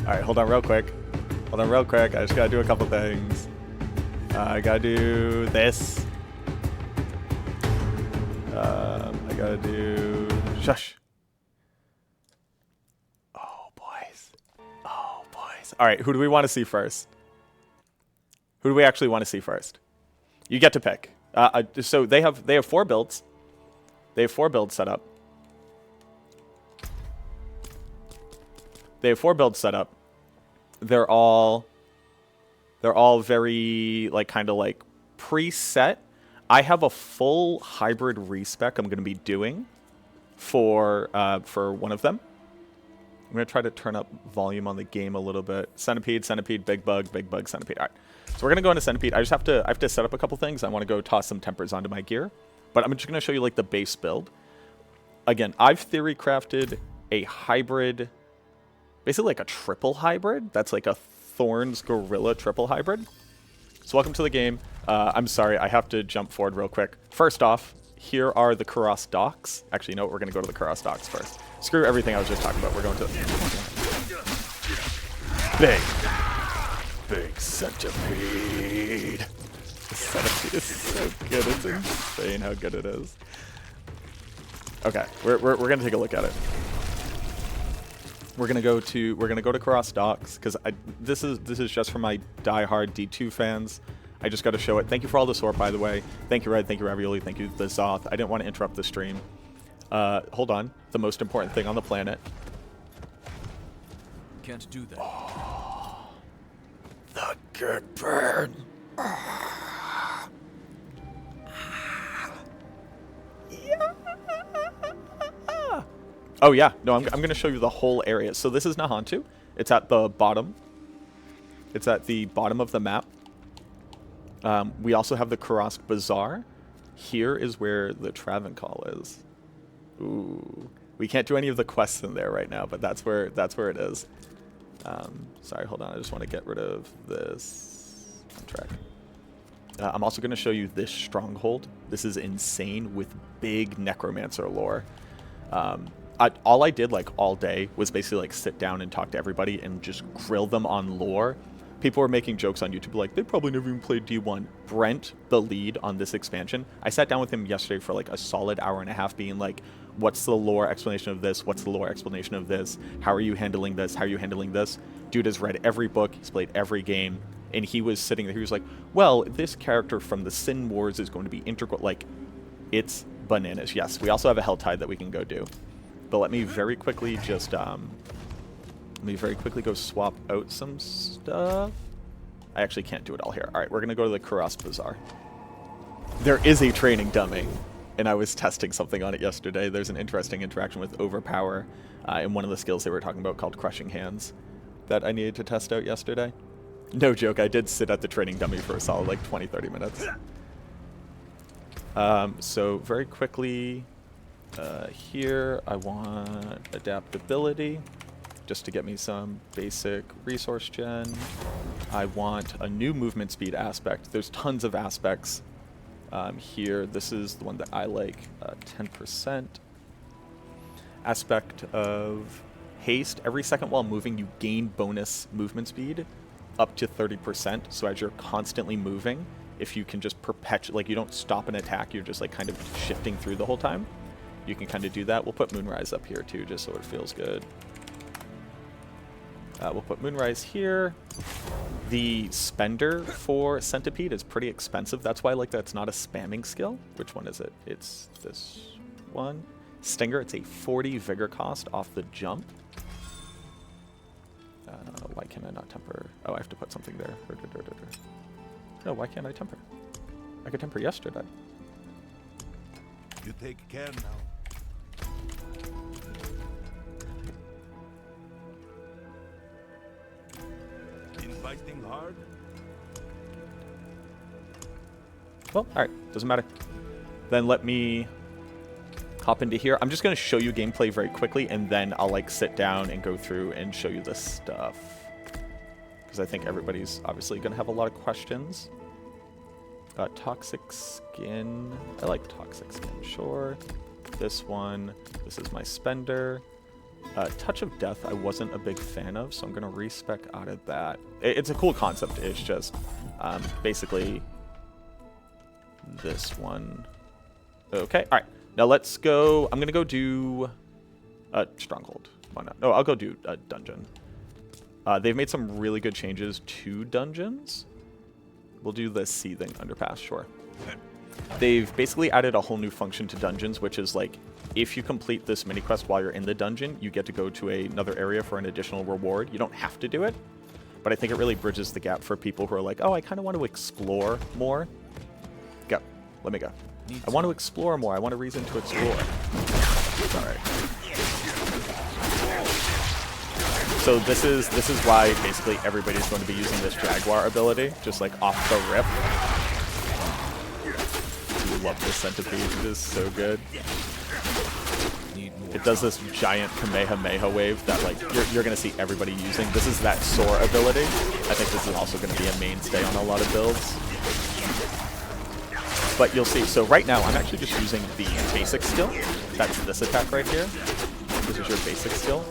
right, hold on real quick. Hold on real quick. I just gotta do a couple things. I gotta do this. I gotta do shush. Oh boys. Oh boys. All right, who do we want to see first? Who do we actually want to see first? You get to pick. So they have 4 builds. They have 4 builds set up. They have 4 builds set up. They're all very like kind of like preset. I have a full hybrid respec I'm going to be doing for one of them. I'm going to try to turn up volume on the game a little bit. Centipede, Big Bug, Centipede. All right. So we're going to go into Centipede. I have to set up a couple things. I want to go toss some tempers onto my gear. But I'm just going to show you like the base build. Again, I've theory crafted a hybrid, basically like a triple hybrid. That's like a Thorns Gorilla triple hybrid. So welcome to the game. I'm sorry, I have to jump forward real quick. First off, here are the Kuros docks. Actually, you know what? We're going to go to the Kuros docks first. Screw everything I was just talking about. We're going to... Big centipede. The centipede is so good. It's insane how good it is. Okay, we're going to take a look at it. We're gonna go to Kuros docks because this is just for my diehard D2 fans. I just got to show it. Thank you for all the support, by the way. Thank you, Red. Thank you, Ravioli. Thank you, the Zoth. I didn't want to interrupt the stream. Hold on. The most important thing on the planet. Can't do that. Oh, the good burn. Oh yeah, no, I'm going to show you the whole area. So this is Nahantu. It's at the bottom. It's at the bottom of the map. We also have the Kuros Bazaar. Here is where the Travancore is. Ooh, we can't do any of the quests in there right now, but that's where it is. Sorry, hold on. I just want to get rid of this track. I'm also going to show you this stronghold. This is insane with big necromancer lore. All I did like all day was basically like sit down and talk to everybody and just grill them on lore. People were making jokes on YouTube like, they probably never even played D1. Brent, the lead on this expansion, I sat down with him yesterday for like a solid hour and a half being like, what's the lore explanation of this? What's the lore explanation of this? How are you handling this? How are you handling this? Dude has read every book. He's played every game. And he was sitting there. He was like, well, this character from the Sin Wars is going to be integral. Like, it's bananas. Yes, we also have a Helltide that we can go do. But let me very quickly just, go swap out some stuff. I actually can't do it all here. All right, we're going to go to the Kuros Bazaar. There is a training dummy, and I was testing something on it yesterday. There's an interesting interaction with Overpower in one of the skills they were talking about called Crushing Hands that I needed to test out yesterday. No joke, I did sit at the training dummy for a solid like 20-30 minutes. So very quickly, here I want adaptability, just to get me some basic resource gen. I want a new movement speed aspect. There's tons of aspects here. This is the one that I like, 10%. Aspect of haste. Every second while moving, you gain bonus movement speed up to 30%. So as you're constantly moving, if you can just like you don't stop an attack, you're just like kind of shifting through the whole time. You can kind of do that. We'll put Moonrise up here too, just so it feels good. We'll put Moonrise here. The spender for Centipede is pretty expensive. That's why I like that it's not a spamming skill. Which one is it? It's this one. Stinger, it's a 40 vigor cost off the jump. Why can I not temper? Oh, I have to put something there. No, why can't I temper? I could temper yesterday. You take care now. Been fighting hard? Well, alright, doesn't matter. Then let me hop into here. I'm just going to show you gameplay very quickly, and then I'll like sit down and go through and show you this stuff. Because I think everybody's obviously going to have a lot of questions. Toxic skin. I like toxic skin, sure. This one. This is my spender. Touch of Death I wasn't a big fan of, so I'm going to respec out of that. It's a cool concept. It's just basically this one. Okay, all right. Now let's go. I'm going to go do Stronghold. Why not? No, I'll go do a dungeon. They've made some really good changes to dungeons. We'll do the Seething Underpass, sure. They've basically added a whole new function to dungeons, which is like, if you complete this mini quest while you're in the dungeon, you get to go to another area for an additional reward. You don't have to do it, but I think it really bridges the gap for people who are like, oh, I kind of want to explore more. Go. Let me go. I want to explore more. I want a reason to explore. Sorry. So this is why basically everybody's going to be using this Jaguar ability, just like off the rip. I love this centipede. It is so good. It does this giant Kamehameha wave that like you're going to see everybody using. This is that Soar ability. I think this is also going to be a mainstay on a lot of builds. But you'll see. So right now I'm actually just using the basic skill. That's this attack right here. This is your basic skill.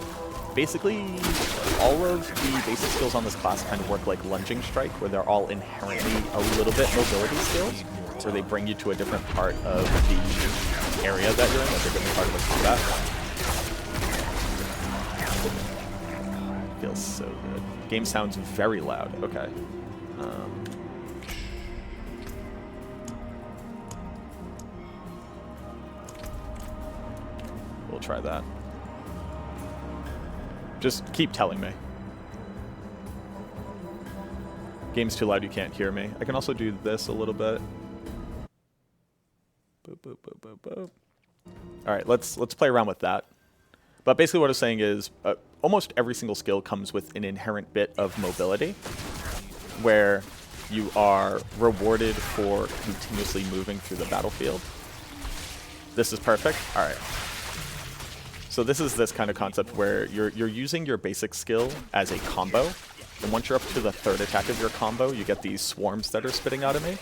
Basically, all of the basic skills on this class kind of work like Lunging Strike, where they're all inherently a little bit mobility skills, where they bring you to a different part of the area that you're in, like a different part of the combat. Feels so good. Game sounds very loud. Okay. We'll try that. Just keep telling me. Game's too loud, you can't hear me. I can also do this a little bit. Boop, boop, boop, boop, boop. All right, let's play around with that. But basically what I'm saying is almost every single skill comes with an inherent bit of mobility, where you are rewarded for continuously moving through the battlefield. This is perfect. All right. So this is this kind of concept where you're using your basic skill as a combo, and once you're up to the third attack of your combo, you get these swarms that are spitting out of me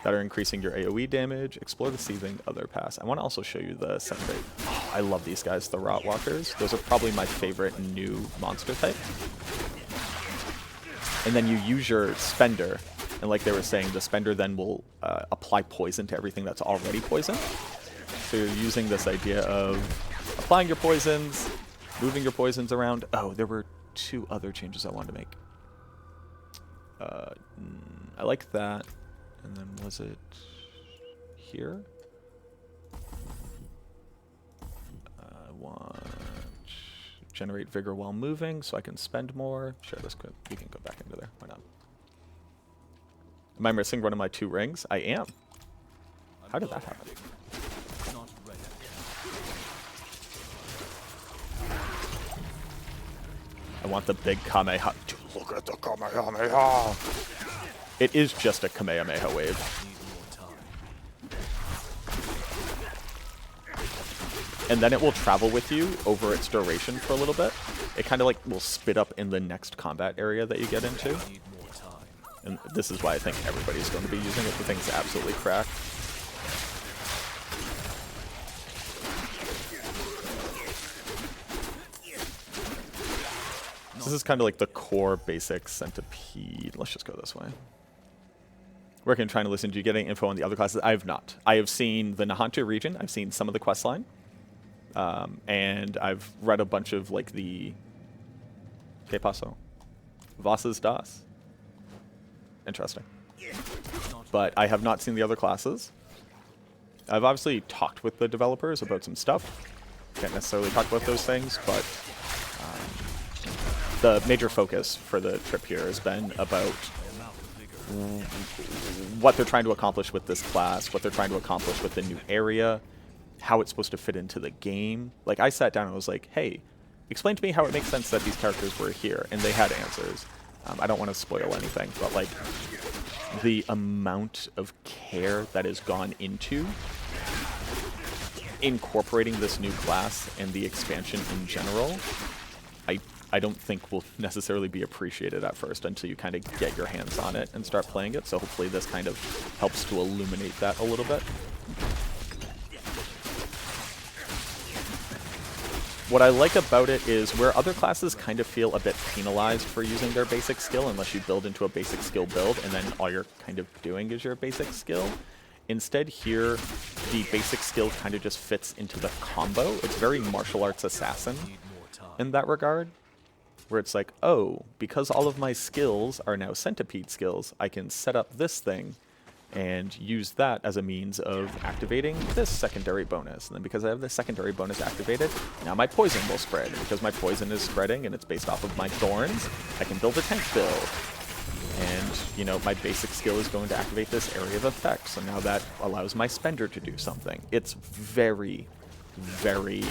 that are increasing your AoE damage. Explore the Seething Underpass. I want to also show you the secondary. Oh, I love these guys, the Rotwalkers. Those are probably my favorite new monster type. And then you use your Spender, and like they were saying, the Spender then will apply poison to everything that's already poisoned. So you're using this idea of applying your poisons, moving your poisons around. Oh, there were two other changes I wanted to make. I like that. And then was it here? I want generate vigor while moving so I can spend more. Share this quick. We can go back into there. Why not? Am I missing one of my 2 rings? I am. How did that happen? I want the big Kamehameha. Dude, look at the Kamehameha. It is just a Kamehameha wave. And then it will travel with you over its duration for a little bit. It kind of like will spit up in the next combat area that you get into. And this is why I think everybody's going to be using it. The thing's absolutely cracked. This is kind of like the core basic centipede. Let's just go this way. Working, trying to listen. Do you get any info on the other classes? I have not. I have seen the Nahantu region. I've seen some of the quest line. And I've read a bunch of like the... ¿Qué pasó? Vasas das. Interesting. But I have not seen the other classes. I've obviously talked with the developers about some stuff. Can't necessarily talk about those things, but... the major focus for the trip here has been about what they're trying to accomplish with this class, what they're trying to accomplish with the new area, how it's supposed to fit into the game. Like, I sat down and was like, hey, explain to me how it makes sense that these characters were here, and they had answers. I don't want to spoil anything, but like the amount of care that has gone into incorporating this new class and the expansion in general, I don't think will necessarily be appreciated at first until you kind of get your hands on it and start playing it. So hopefully this kind of helps to illuminate that a little bit. What I like about it is where other classes kind of feel a bit penalized for using their basic skill unless you build into a basic skill build and then all you're kind of doing is your basic skill. Instead here, the basic skill kind of just fits into the combo. It's very martial arts assassin in that regard, where it's like, oh, because all of my skills are now centipede skills, I can set up this thing and use that as a means of activating this secondary bonus. And then because I have this secondary bonus activated, now my poison will spread. And because my poison is spreading and it's based off of my thorns, I can build a tank build. And, you know, my basic skill is going to activate this area of effect. So now that allows my spender to do something. It's very, very,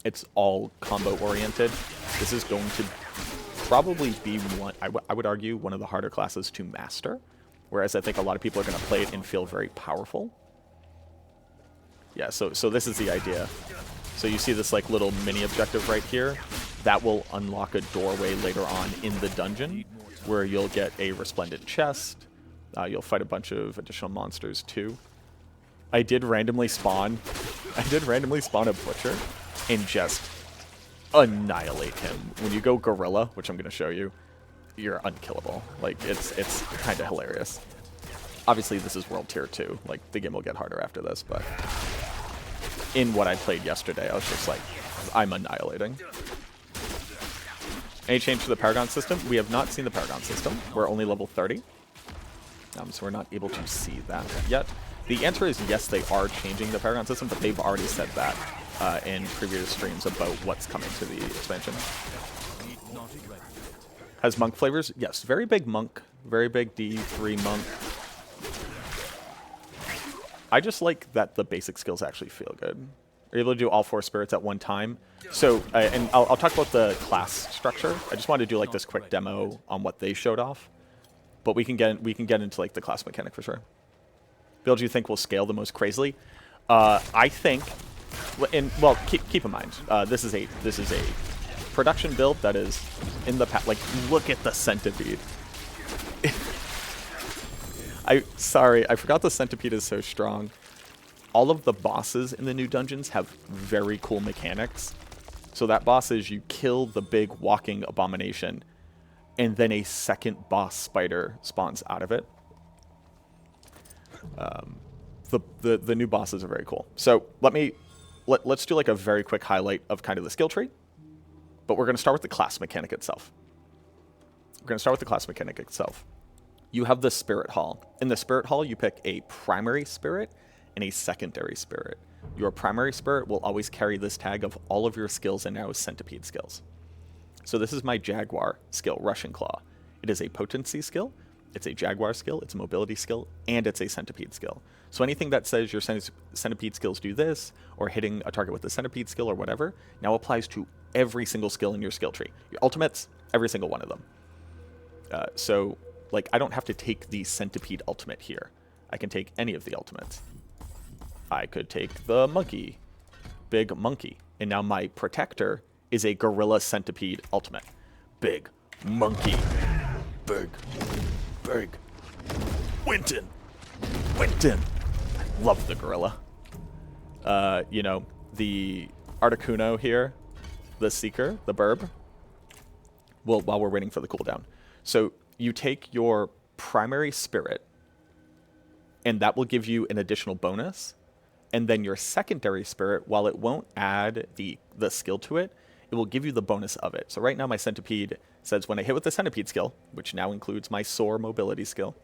it's all combo oriented. This is going to probably be one, I would argue, one of the harder classes to master. Whereas I think a lot of people are going to play it and feel very powerful. Yeah, so this is the idea. So you see this like little mini objective right here. That will unlock a doorway later on in the dungeon where you'll get a resplendent chest. You'll fight a bunch of additional monsters too. I did randomly spawn a butcher and just annihilate him. When you go gorilla, which I'm going to show you, you're unkillable. Like, it's kind of hilarious. Obviously, this is World Tier 2. Like, the game will get harder after this, but in what I played yesterday, I was just like, I'm annihilating. Any change to the Paragon system? We have not seen the Paragon system. We're only level 30. So we're not able to see that yet. The answer is yes, they are changing the Paragon system, but they've already said that in previous streams about what's coming to the expansion. Has monk flavors? Yes, very big monk, very big D3 monk. I just like that the basic skills actually feel good. You're able to do all 4 spirits at one time. So, and I'll talk about the class structure. I just wanted to do like this quick demo on what they showed off, but we can get into like the class mechanic for sure. Build you think will scale the most crazily? I think, and well, keep in mind, this is a production build that is in the like, look at the centipede. Sorry, I forgot the centipede is so strong. All of the bosses in the new dungeons have very cool mechanics. So that boss is you kill the big walking abomination, and then a second boss spider spawns out of it. The new bosses are very cool. So let's do like a very quick highlight of kind of the skill tree. But we're going to start with the class mechanic itself. You have the Spirit Hall. In the Spirit Hall, you pick a primary spirit and a secondary spirit. Your primary spirit will always carry this tag of all of your skills and now centipede skills. So this is my Jaguar skill, Russian Claw. It is a potency skill, it's a Jaguar skill, it's a mobility skill, and it's a centipede skill. So anything that says your centipede skills do this, or hitting a target with the centipede skill or whatever, now applies to every single skill in your skill tree. Your ultimates, every single one of them. So, like, I don't have to take the centipede ultimate here. I can take any of the ultimates. I could take the monkey, big monkey, and now my protector is a gorilla centipede ultimate. Big monkey. Big. Winton. I love the gorilla. You know, the Articuno here, the Seeker, the Burb. Well, while we're waiting for the cooldown. So you take your primary spirit, and that will give you an additional bonus. And then your secondary spirit, while it won't add the skill to it, it will give you the bonus of it. So right now my centipede says when I hit with the centipede skill, which now includes my soar mobility skill,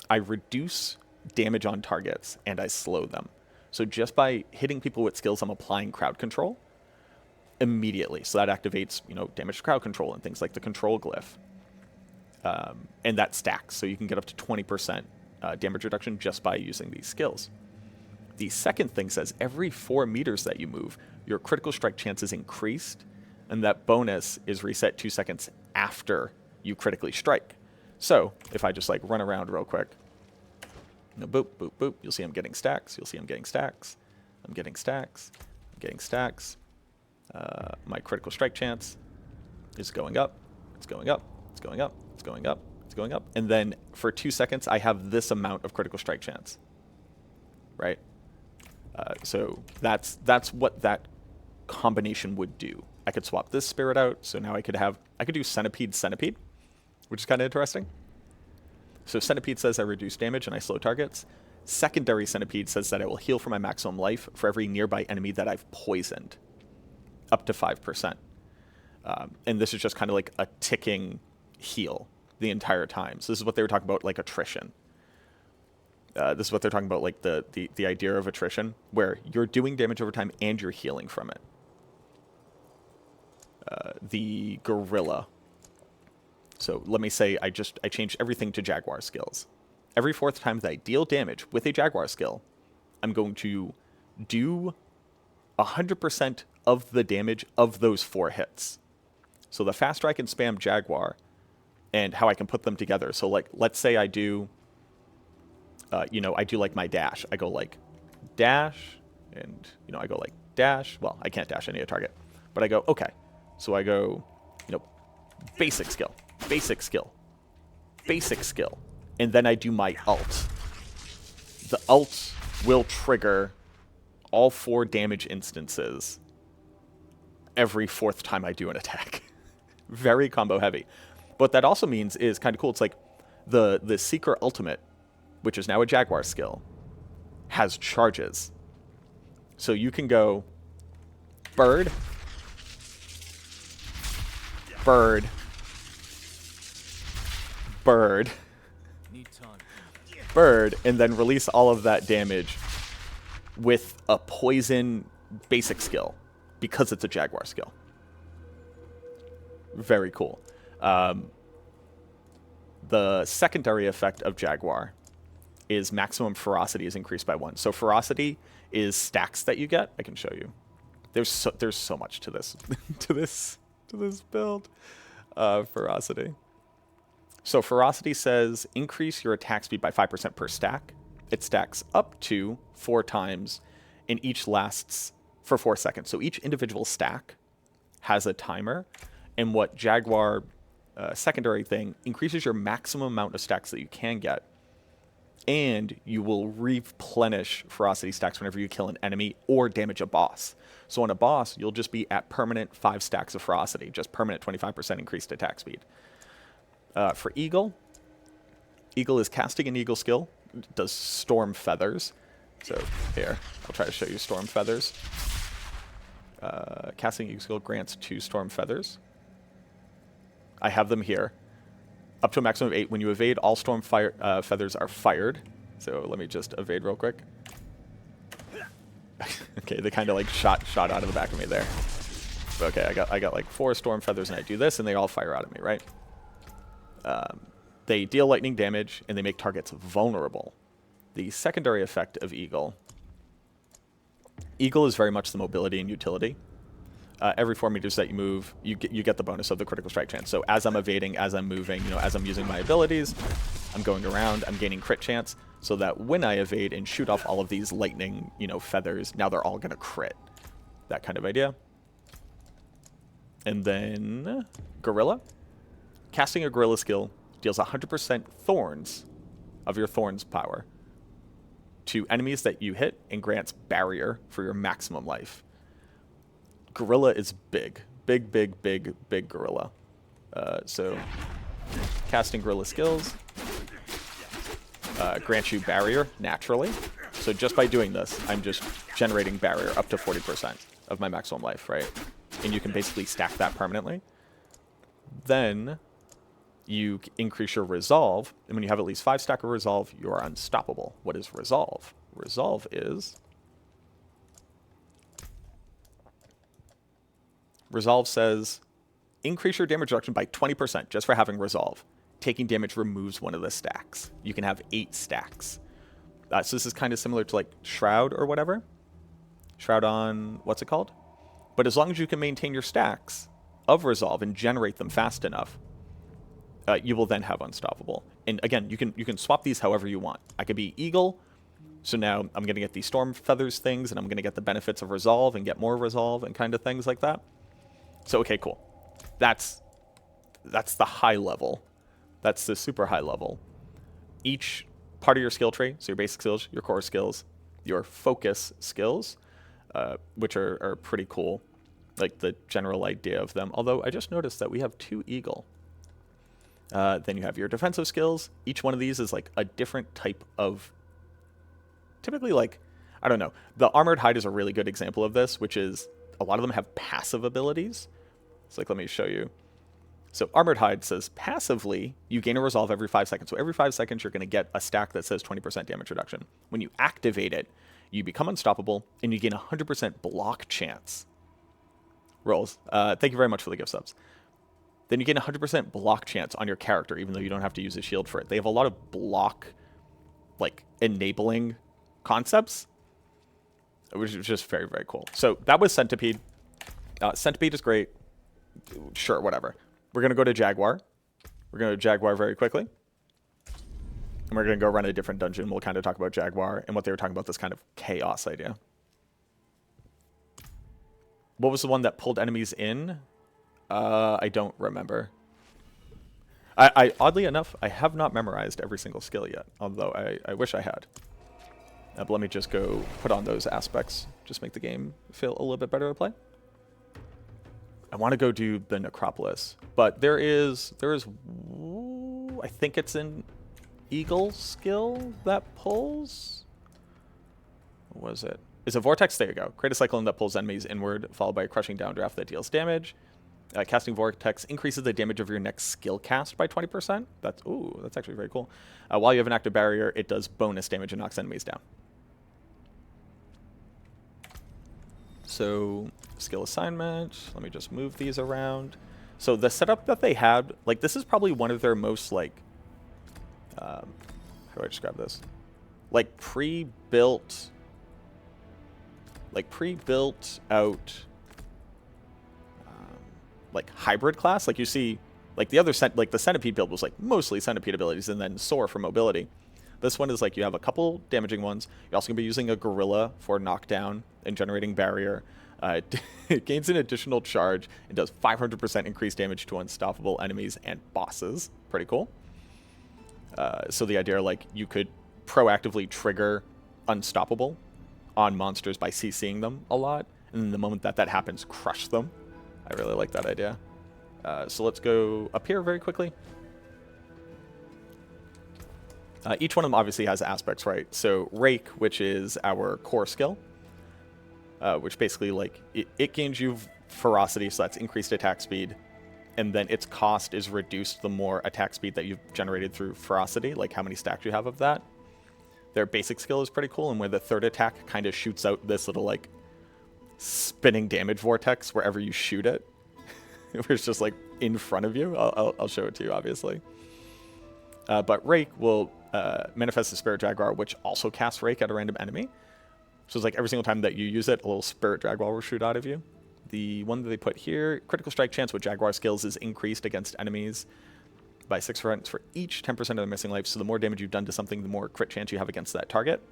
I reduce damage on targets and I slow them. So just by hitting people with skills, I'm applying crowd control immediately. So that activates, you know, damage to crowd control and things like the control glyph. And that stacks, so you can get up to 20% damage reduction just by using these skills. The second thing says every 4 meters that you move, your critical strike chance is increased, and that bonus is reset 2 seconds after you critically strike. So if I just like run around real quick, boop, boop, boop, you'll see I'm getting stacks. You'll see I'm getting stacks. I'm getting stacks. I'm getting stacks. My critical strike chance is going up. It's going up. It's going up. It's going up. It's going up. And then for 2 seconds, I have this amount of critical strike chance. Right? So that's what that combination would do. I could swap this spirit out, so now I could do Centipede, which is kind of interesting. So Centipede says I reduce damage and I slow targets. Secondary Centipede says that I will heal for my maximum life for every nearby enemy that I've poisoned, up to 5%. And this is just kind of like a ticking heal the entire time. So this is what they were talking about, like attrition. This is what they're talking about, like the idea of attrition, where you're doing damage over time and you're healing from it. The gorilla. So let me say I changed everything to Jaguar skills. Every 4th time that I deal damage with a Jaguar skill, I'm going to do 100% of the damage of those 4 hits. So the faster I can spam Jaguar and how I can put them together. So like, let's say I do, I do like my dash. I go like dash and, I go like dash. Well, I can't dash any a target, but I go, okay. So I go, basic skill, basic skill, basic skill. And then I do my ult. The ult will trigger all 4 damage instances every 4th time I do an attack. Very combo heavy. What that also means is kind of cool. It's like the Seeker Ultimate, which is now a Jaguar skill, has charges. So you can go bird, bird, bird, bird, and then release all of that damage with a poison basic skill because it's a Jaguar skill. Very cool. The secondary effect of Jaguar is maximum ferocity is increased by 1. So ferocity is stacks that you get. I can show you. There's so much to this to this build. Ferocity. So ferocity says increase your attack speed by 5% per stack. It stacks up to 4 times, and each lasts for 4 seconds. So each individual stack has a timer, and what Jaguar secondary thing increases your maximum amount of stacks that you can get, and you will replenish ferocity stacks whenever you kill an enemy or damage a boss. So on a boss, you'll just be at permanent 5 stacks of ferocity, just permanent 25% increased attack speed. For Eagle, Eagle is casting an Eagle skill, does Storm Feathers. So here, I'll try to show you Storm Feathers. Casting Eagle skill grants 2 Storm Feathers. I have them here. Up to a maximum of 8. When you evade, all Storm Feathers are fired. So let me just evade real quick. Okay, they kind of like shot out of the back of me there. Okay, I got like 4 Storm Feathers, and I do this, and they all fire out of me, right? They deal lightning damage, and they make targets vulnerable. The secondary effect of Eagle. Eagle is very much the mobility and utility. Every 4 meters that you move, you get the bonus of the critical strike chance. So as I'm evading, as I'm moving, as I'm using my abilities, I'm going around, I'm gaining crit chance, so that when I evade and shoot off all of these lightning, feathers, now they're all going to crit. That kind of idea. And then Gorilla. Casting a Gorilla skill deals 100% thorns of your thorns power to enemies that you hit and grants barrier for your maximum life. Gorilla is big. Big Gorilla. So casting Gorilla skills grants you barrier naturally. So just by doing this, I'm just generating barrier up to 40% of my maximum life, right? And you can basically stack that permanently. Then you increase your resolve, and when you have at least 5 stack of resolve, you are unstoppable. What is resolve? Resolve is... Resolve says increase your damage reduction by 20% just for having resolve. taking damage removes one of the stacks. You can have 8 stacks. So this is kind of similar to like Shroud or whatever. Shroud on, what's it called? But as long as you can maintain your stacks of Resolve and generate them fast enough, you will then have Unstoppable. And again, you can swap these however you want. I could be Eagle, so now I'm going to get these Storm Feathers things, and I'm going to get the benefits of Resolve and get more Resolve and kind of things like that. So, okay, cool. That's the high level. That's the super high level. Each part of your skill tree, so your basic skills, your core skills, your focus skills, which are pretty cool, like the general idea of them. Although I just noticed that we have 2 Eagle. Then you have your defensive skills. Each one of these is like a different type of, typically like, I don't know. The Armored Hide is a really good example of this, which is a lot of them have passive abilities. So like, let me show you. So Armored Hide says passively, you gain a resolve every 5 seconds. So every 5 seconds, you're going to get a stack that says 20% damage reduction. When you activate it, you become unstoppable, and you gain 100% block chance. Rolls. Thank you very much for the gift subs. Then you gain 100% block chance on your character, even though you don't have to use a shield for it. They have a lot of block, like, enabling concepts, which is just very, very cool. So that was Centipede. Centipede is great. Sure, whatever. We're going to go to Jaguar. We're going to Jaguar very quickly. And we're going to go run a different dungeon. We'll kind of talk about Jaguar and what they were talking about, this kind of chaos idea. What was the one that pulled enemies in? I don't remember. I oddly enough, I have not memorized every single skill yet, although I wish I had. But let me just go put on those aspects. Just make the game feel a little bit better to play. I want to go do the Necropolis, but there is, I think it's an Eagle skill that pulls. What was it? It's a Vortex. There you go. Create a cyclone that pulls enemies inward, followed by a crushing downdraft that deals damage. Casting Vortex increases the damage of your next skill cast by 20%. That's actually very cool. While you have an active barrier, it does bonus damage and knocks enemies down. So, skill assignment. Let me just move these around. So the setup that they had, like, this is probably one of their most, like, how do I describe this? Like, pre-built out, like, hybrid class. Like, you see, like, the other, like, the Centipede build was, like, mostly Centipede abilities and then Soar for mobility. This one is, like, you have a couple damaging ones. You're also going to be using a Gorilla for knockdown and generating barrier. It gains an additional charge. It does 500% increased damage to unstoppable enemies and bosses. Pretty cool. So the idea, like, you could proactively trigger unstoppable on monsters by CCing them a lot. And then the moment that happens, crush them. I really like that idea. So let's go up here very quickly. Each one of them obviously has aspects, right? So Rake, which is our core skill, which basically, like, it gains you ferocity, so that's increased attack speed. And then its cost is reduced the more attack speed that you've generated through ferocity, like how many stacks you have of that. Their basic skill is pretty cool, and where the third attack kind of shoots out this little, like, spinning damage vortex wherever you shoot it. Where it's just, like, in front of you. I'll show it to you, obviously. But Rake will manifest the Spirit Jaguar, which also casts Rake at a random enemy. So it's like every single time that you use it, a little Spirit Jaguar will shoot out of you. The one that they put here, critical strike chance with Jaguar skills is increased against enemies by 6% for each 10% of their missing life. So the more damage you've done to something, the more crit chance you have against that target.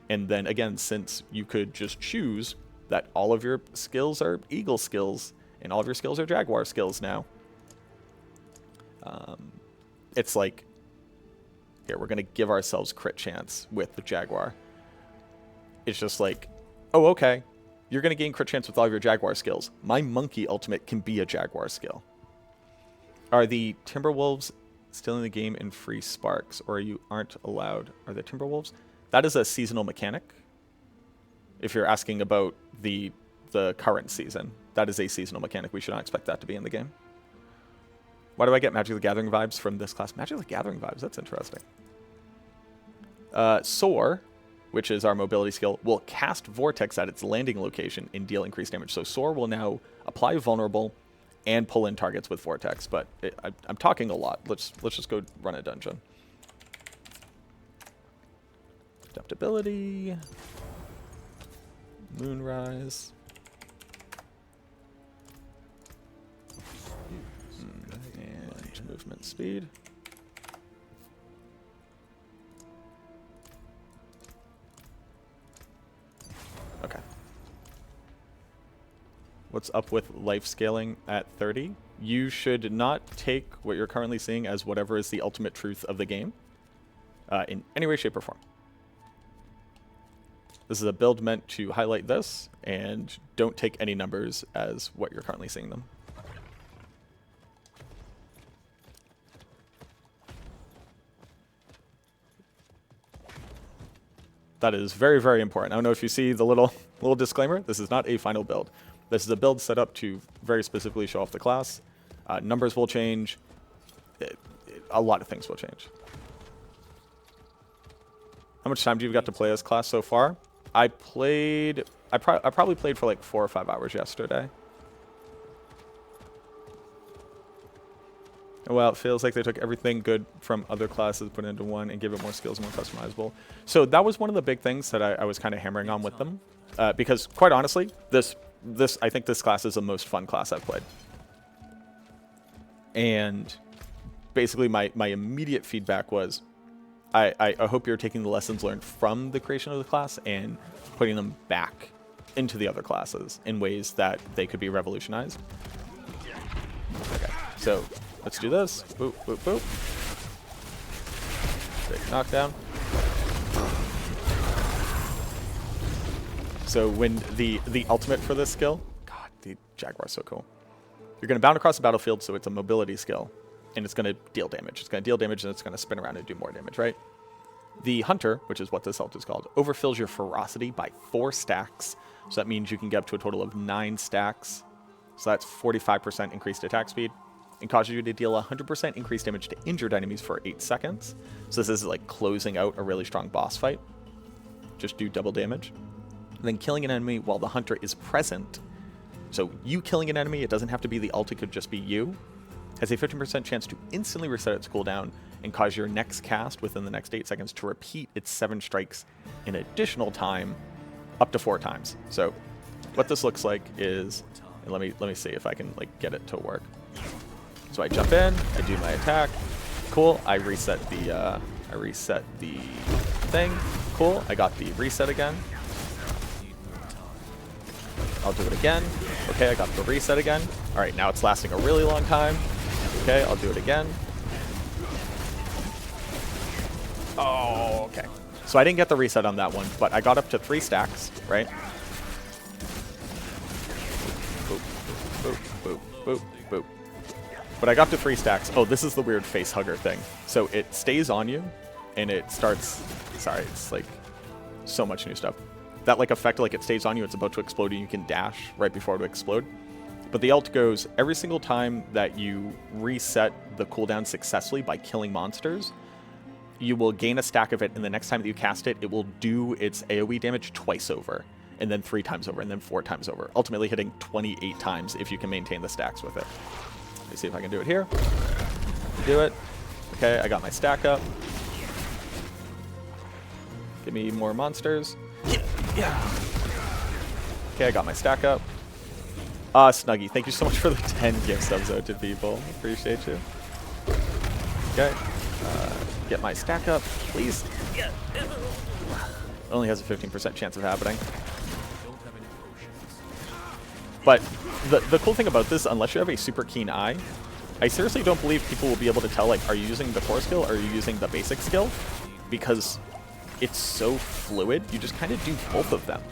And then again, since you could just choose that all of your skills are Eagle skills and all of your skills are Jaguar skills now, it's like, here, we're going to give ourselves crit chance with the Jaguar. It's just like, oh, okay, you're going to gain crit chance with all of your Jaguar skills. My Monkey ultimate can be a Jaguar skill. Are the Timberwolves still in the game in free sparks, or you aren't allowed? Are the Timberwolves? That is a seasonal mechanic. If you're asking about the current season, that is a seasonal mechanic. We should not expect that to be in the game. Why do I get Magic the Gathering vibes from this class? Magic the Gathering vibes, that's interesting. Soar, which is our mobility skill, will cast Vortex at its landing location and deal increased damage. So Soar will now apply vulnerable and pull in targets with Vortex. But I'm talking a lot. Let's just go run a dungeon. Adaptability. Moonrise. And movement speed. Okay. What's up with life scaling at 30? You should not take what you're currently seeing as whatever is the ultimate truth of the game in any way, shape, or form. This is a build meant to highlight this, and don't take any numbers as what you're currently seeing them. That is very, very important. I don't know if you see the little disclaimer. This is not a final build. This is a build set up to very specifically show off the class. Numbers will change. A lot of things will change. How much time do you got to play this class so far? I probably played for like 4 or 5 hours yesterday. Well, it feels like they took everything good from other classes, put it into one, and give it more skills, more customizable. So that was one of the big things that I was kind of hammering on with them. Because, quite honestly, I think this class is the most fun class I've played. And basically my immediate feedback was, I hope you're taking the lessons learned from the creation of the class and putting them back into the other classes in ways that they could be revolutionized. Okay, so let's do this. Boop, boop, boop. Big knockdown. So when the ultimate for this skill, God, the Jaguar's so cool. You're going to bound across the battlefield, so it's a mobility skill. And it's going to deal damage. It's going to deal damage, and it's going to spin around and do more damage, right? The Hunter, which is what this ult is called, overfills your ferocity by 4 stacks. So that means you can get up to a total of 9 stacks. So that's 45% increased attack speed. And causes you to deal 100% increased damage to injured enemies for 8 seconds. So this is like closing out a really strong boss fight. Just do double damage. And then killing an enemy while the Hunter is present. So you killing an enemy, it doesn't have to be the ult, it could just be you. Has a 15% chance to instantly reset its cooldown and cause your next cast within the next 8 seconds to repeat its 7 strikes in additional time up to 4 times. So what this looks like is, and let me see if I can like get it to work. So I jump in, I do my attack, cool. I reset the thing, cool. I got the reset again. I'll do it again. Okay, I got the reset again. All right, now it's lasting a really long time. Okay, I'll do it again. Oh, okay. So I didn't get the reset on that one, but I got up to 3 stacks, right? Boop, boop, boop, boop, boop. But I got to 3 stacks. Oh, this is the weird face hugger thing. So it stays on you, and it starts... Sorry, it's like so much new stuff. That like effect, like it stays on you, it's about to explode, and you can dash right before it explode. But the ult goes every single time that you reset the cooldown successfully by killing monsters, you will gain a stack of it, and the next time that you cast it, it will do its AoE damage twice over, and then 3 times over, and then 4 times over, ultimately hitting 28 times if you can maintain the stacks with it. Let me see if I can do it here. Do it. Okay, I got my stack up. Give me more monsters. Yeah. Okay, I got my stack up. Snuggy, thank you so much for the 10 gift subs out to people. Appreciate you. Okay. Get my stack up, please. Only has a 15% chance of happening. But the cool thing about this, unless you have a super keen eye, I seriously don't believe people will be able to tell, like, are you using the core skill or are you using the basic skill? Because it's so fluid, you just kind of do both of them.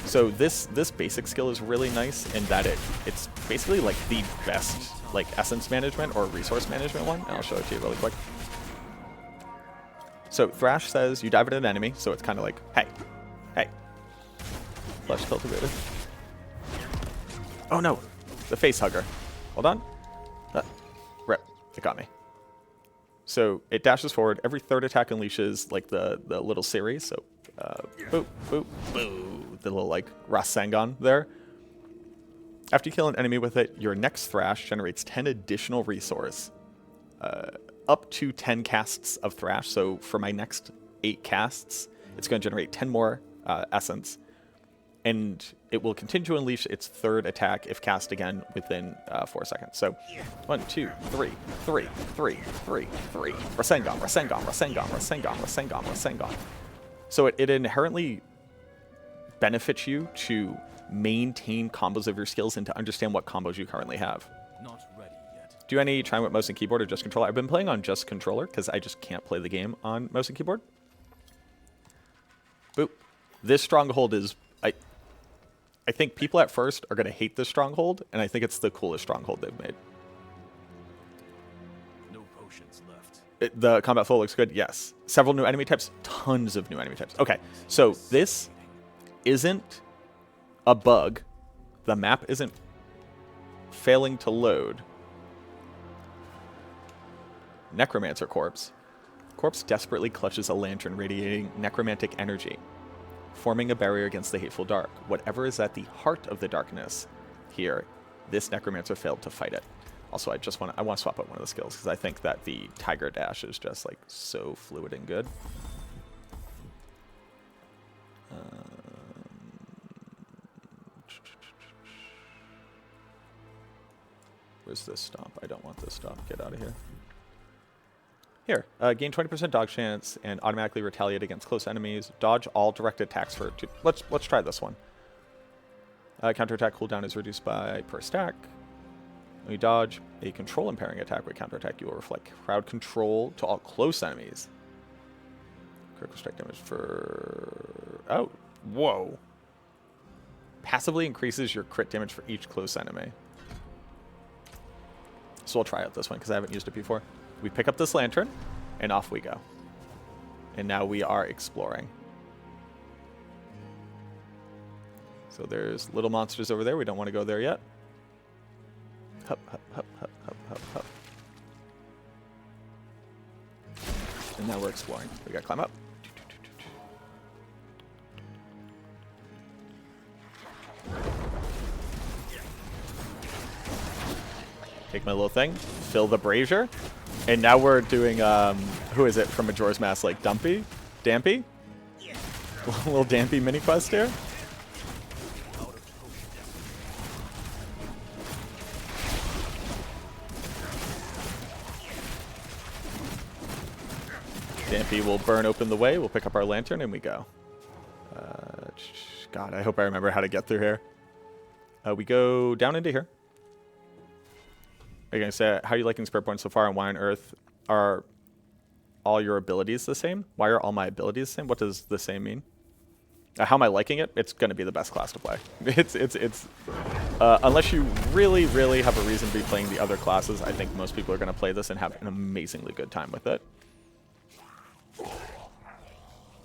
So this basic skill is really nice in that it's basically like the best like essence management or resource management one. And I'll show it to you really quick. So Thrash says you dive at an enemy, so it's kind of like, hey, hey, flesh cultivator. Oh no, the face hugger. Hold on. Rip, it got me. So it dashes forward. Every third attack unleashes like the little series. So boop, boop, boop. The little like Rasengan there. After you kill an enemy with it, your next Thrash generates 10 additional resource. Up to 10 casts of Thrash. So for my next 8 casts, it's going to generate 10 more Essence. And it will continue to unleash its third attack if cast again within 4 seconds. So 1, 2, 3, 3, 3, 3, 3. Rasengan, Rasengan, Rasengan, Rasengan, Rasengan, Rasengan. So it inherently benefits you to maintain combos of your skills and to understand what combos you currently have. Not ready yet. Do any trying with mouse and keyboard or just controller? I've been playing on just controller because I just can't play the game on mouse and keyboard. Boop. This stronghold is... I think people at first are going to hate this stronghold, and I think it's the coolest stronghold they've made. No potions left. The combat flow looks good, yes. Several new enemy types, tons of new enemy types. Okay, so this isn't a bug. The map isn't failing to load. Necromancer Corpse. Corpse desperately clutches a lantern radiating necromantic energy, forming a barrier against the hateful dark. Whatever is at the heart of the darkness here, this necromancer failed to fight it. Also, I want to swap out one of the skills because I think that the Tiger Dash is just like so fluid and good. Where's this stomp? I don't want this stomp. Get out of here. Here, gain 20% dodge chance and automatically retaliate against close enemies. Dodge all direct attacks for 2. Let's try this one. Counterattack cooldown is reduced by per stack. When you dodge a control impairing attack with counterattack, you will reflect crowd control to all close enemies. Critical strike damage for... Oh, whoa. Passively increases your crit damage for each close enemy. So we'll try out this one because I haven't used it before. We pick up this lantern, and off we go. And now we are exploring. So there's little monsters over there. We don't want to go there yet. Hup, hup, hup, hup, hup, hup, hup. And now we're exploring. We gotta climb up. Take my little thing, fill the brazier. And now we're doing, who is it from Majora's Mask? Like Dampy? A little Dampy mini quest here. Dampy will burn open the way. We'll pick up our lantern and we go. God, I hope I remember how to get through here. We go down into here. Are you going to say, how are you liking Spiritborn so far, and why on earth are all your abilities the same? Why are all my abilities the same? What does the same mean? How am I liking it? It's going to be the best class to play. Unless you really, really have a reason to be playing the other classes, I think most people are going to play this and have an amazingly good time with it.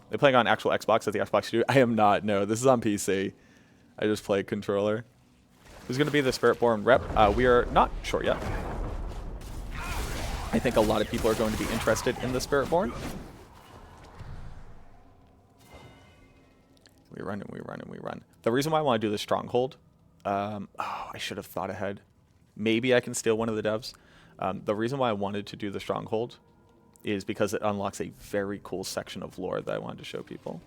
They're playing on actual Xbox at the Xbox Studio? I am not. No, this is on PC. I just play controller. Who's going to be the Spiritborn rep? We are not sure yet. I think a lot of people are going to be interested in the Spiritborn. We run and we run and we run. The reason why I want to do the Stronghold, oh, I should have thought ahead. Maybe I can steal one of the devs. The reason why I wanted to do the Stronghold is because it unlocks a very cool section of lore that I wanted to show people.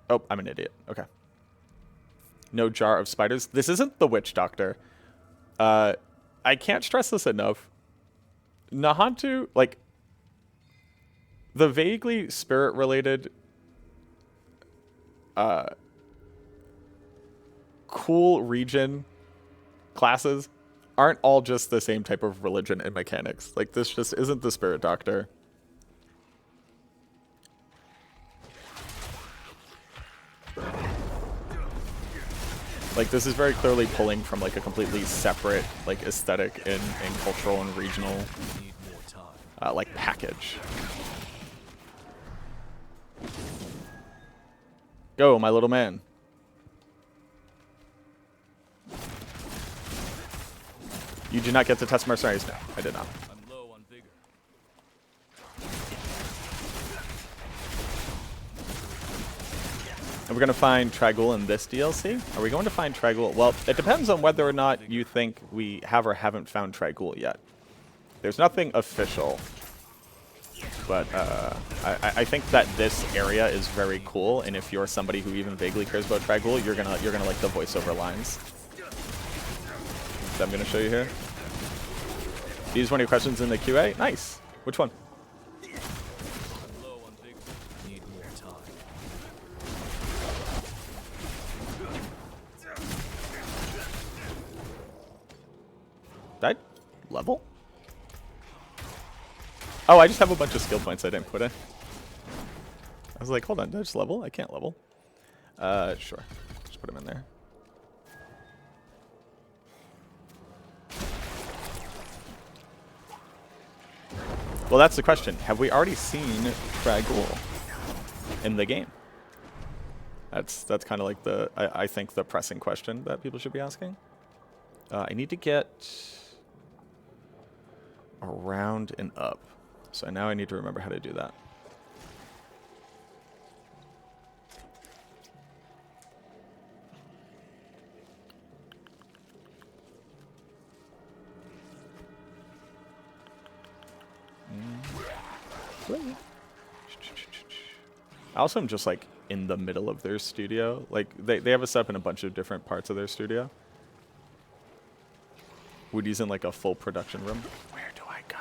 Oh, I'm an idiot. Okay. No jar of spiders. This isn't the witch doctor. I can't stress this enough. Nahantu, like, the vaguely spirit-related cool region classes aren't all just the same type of religion and mechanics. Like, this just isn't the spirit doctor. Like, this is very clearly pulling from, like, a completely separate, like, aesthetic and cultural and regional, like, package. Go, my little man. You do not get to test mercenaries? No, I did not. I'm low on vigor. And we're going to find Trag'Oul in this DLC? Are we going to find Trag'Oul? Well, it depends on whether or not you think we have or haven't found Trag'Oul yet. There's nothing official. But I think that this area is very cool, and if you're somebody who even vaguely cares about Trag'Oul, you're gonna like the voiceover lines that I'm gonna show you here. These one of your questions in the QA. Nice. Which one? I'm low on vigor. Need more time. Did I level? Oh, I just have a bunch of skill points I didn't put in. I was like, hold on, did I just level? I can't level. Sure. Just put them in there. Well, that's the question. Have we already seen Trag'Oul in the game? That's kind of like the, I think, the pressing question that people should be asking. I need to get around and up. So now I need to remember how to do that. I also am just like in the middle of their studio. Like they have us up in a bunch of different parts of their studio. Woody's in like a full production room. Where do I go?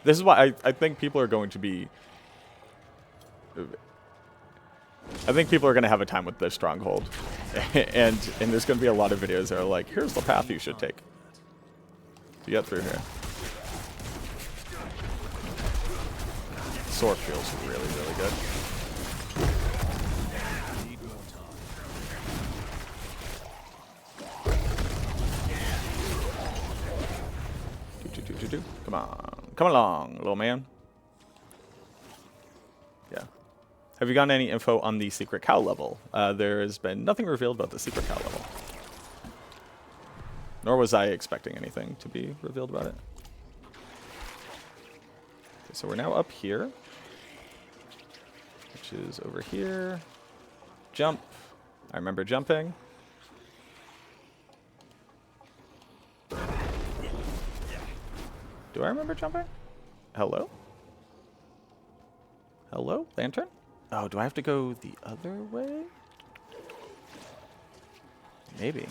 This is why I think people are going to be... I think people are going to have a time with the Stronghold. and there's going to be a lot of videos that are like, here's the path you should take to get through here. Sword feels really, really good. Need more time. Come on. Come along, little man. Yeah. Have you gotten any info on the secret cow level? There has been nothing revealed about the secret cow level. Nor was I expecting anything to be revealed about it. Okay, so we're now up here. Which is over here. Jump. I remember jumping. Do I remember jumping? Hello? Hello? Lantern? Oh, do I have to go the other way? Maybe.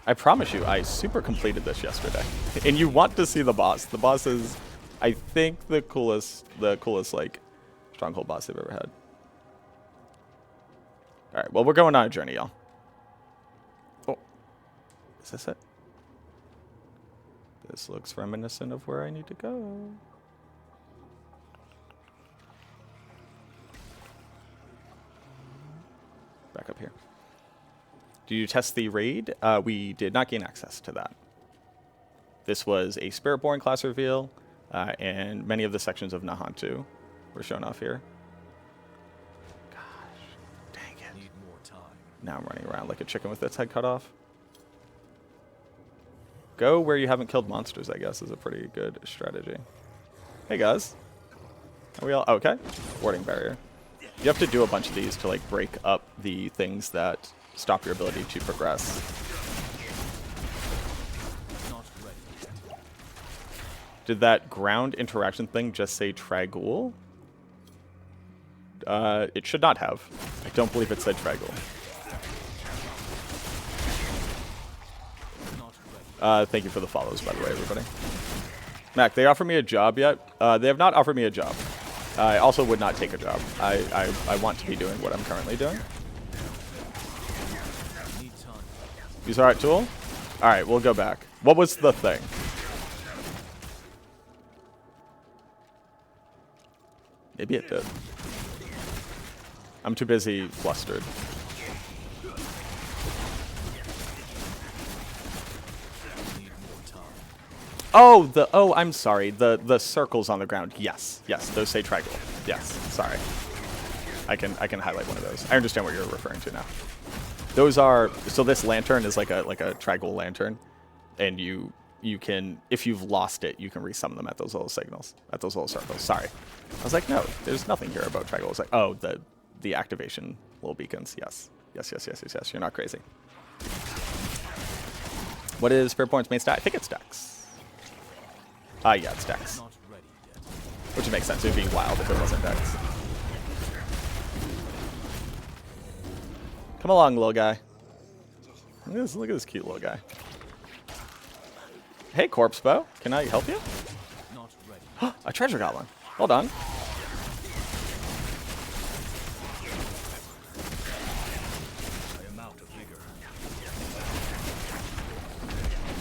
I promise you, I super completed this yesterday. And you want to see the boss. The boss is, I think, the coolest like Stronghold boss they've ever had. Alright, well, we're going on a journey, y'all. Oh. Is this it? This looks reminiscent of where I need to go. Back up here. Did you test the raid? We did not gain access to that. This was a Spiritborn class reveal, and many of the sections of Nahantu were shown off here. Gosh, dang it. Need more time. Now I'm running around like a chicken with its head cut off. Go where you haven't killed monsters, I guess, is a pretty good strategy. Hey, guys. Are we all... Okay. Warding barrier. You have to do a bunch of these to, like, break up the things that stop your ability to progress. Not ready yet. Did that ground interaction thing just say Trag'Oul? It should not have. I don't believe it said Trag'Oul. Thank you for the follows, by the way, everybody. Mac, they offered me a job yet? They have not offered me a job. I also would not take a job. I want to be doing what I'm currently doing. Need time. Use alright tool? Alright, we'll go back. What was the thing? Maybe it did. I'm too busy flustered. Oh, I'm sorry. The circles on the ground. Yes, those say Trag'Oul. Yes, sorry. I can highlight one of those. I understand what you're referring to now. Those are, so this lantern is like a Trag'Oul lantern, and you you can, if you've lost it, you can resummon them at those little signals, at those little circles. Sorry. I was like, no, there's nothing here about Triggle. It's like, oh, the activation little beacons. Yes. Yes. You're not crazy. What is Spirit Born's main stat? I think it's Dex. Yeah, it's Dex. Not ready yet. Which would make sense. It would be wild if it wasn't Dex. Come along, little guy. Look at this cute little guy. Hey, Corpse Bow. Can I help you? Not ready. A treasure goblin. Hold on. I am out of vigor.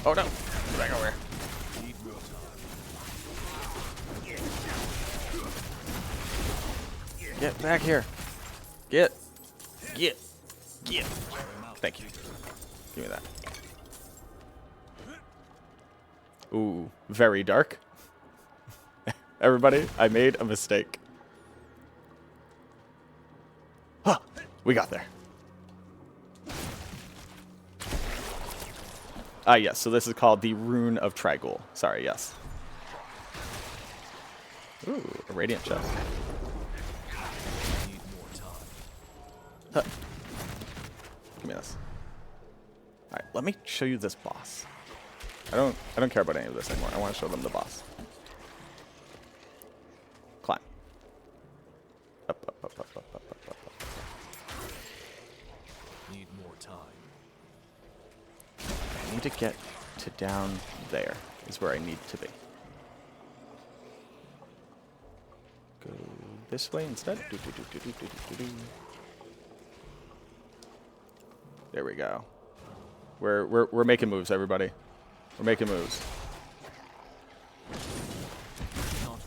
Oh no. Get back over here. Need more time. Get back here. Get. Thank you. Give me that. Ooh, very dark. Everybody, I made a mistake. Huh, we got there. Yes, so this is called the Rune of Trigul. Sorry, yes. Ooh, a radiant chest. Need more time. Huh. Give me this. Alright, let me show you this boss. I don't care about any of this anymore. I want to show them the boss. Climb. Up. Need more time. I need to get to down there is where I need to be. Go this way instead. There we go. We're making moves, everybody. We're making moves. Not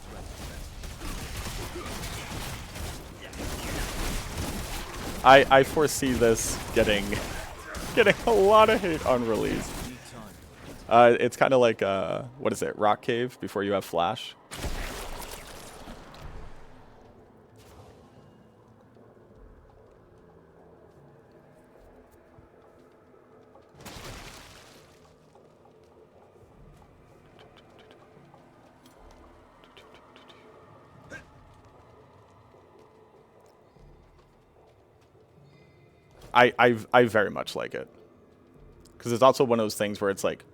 ready. I foresee this getting a lot of hate on release. Need time. It's kind of like what is it? Rock Cave before you have Flash. I very much like it. Because it's also one of those things where it's like,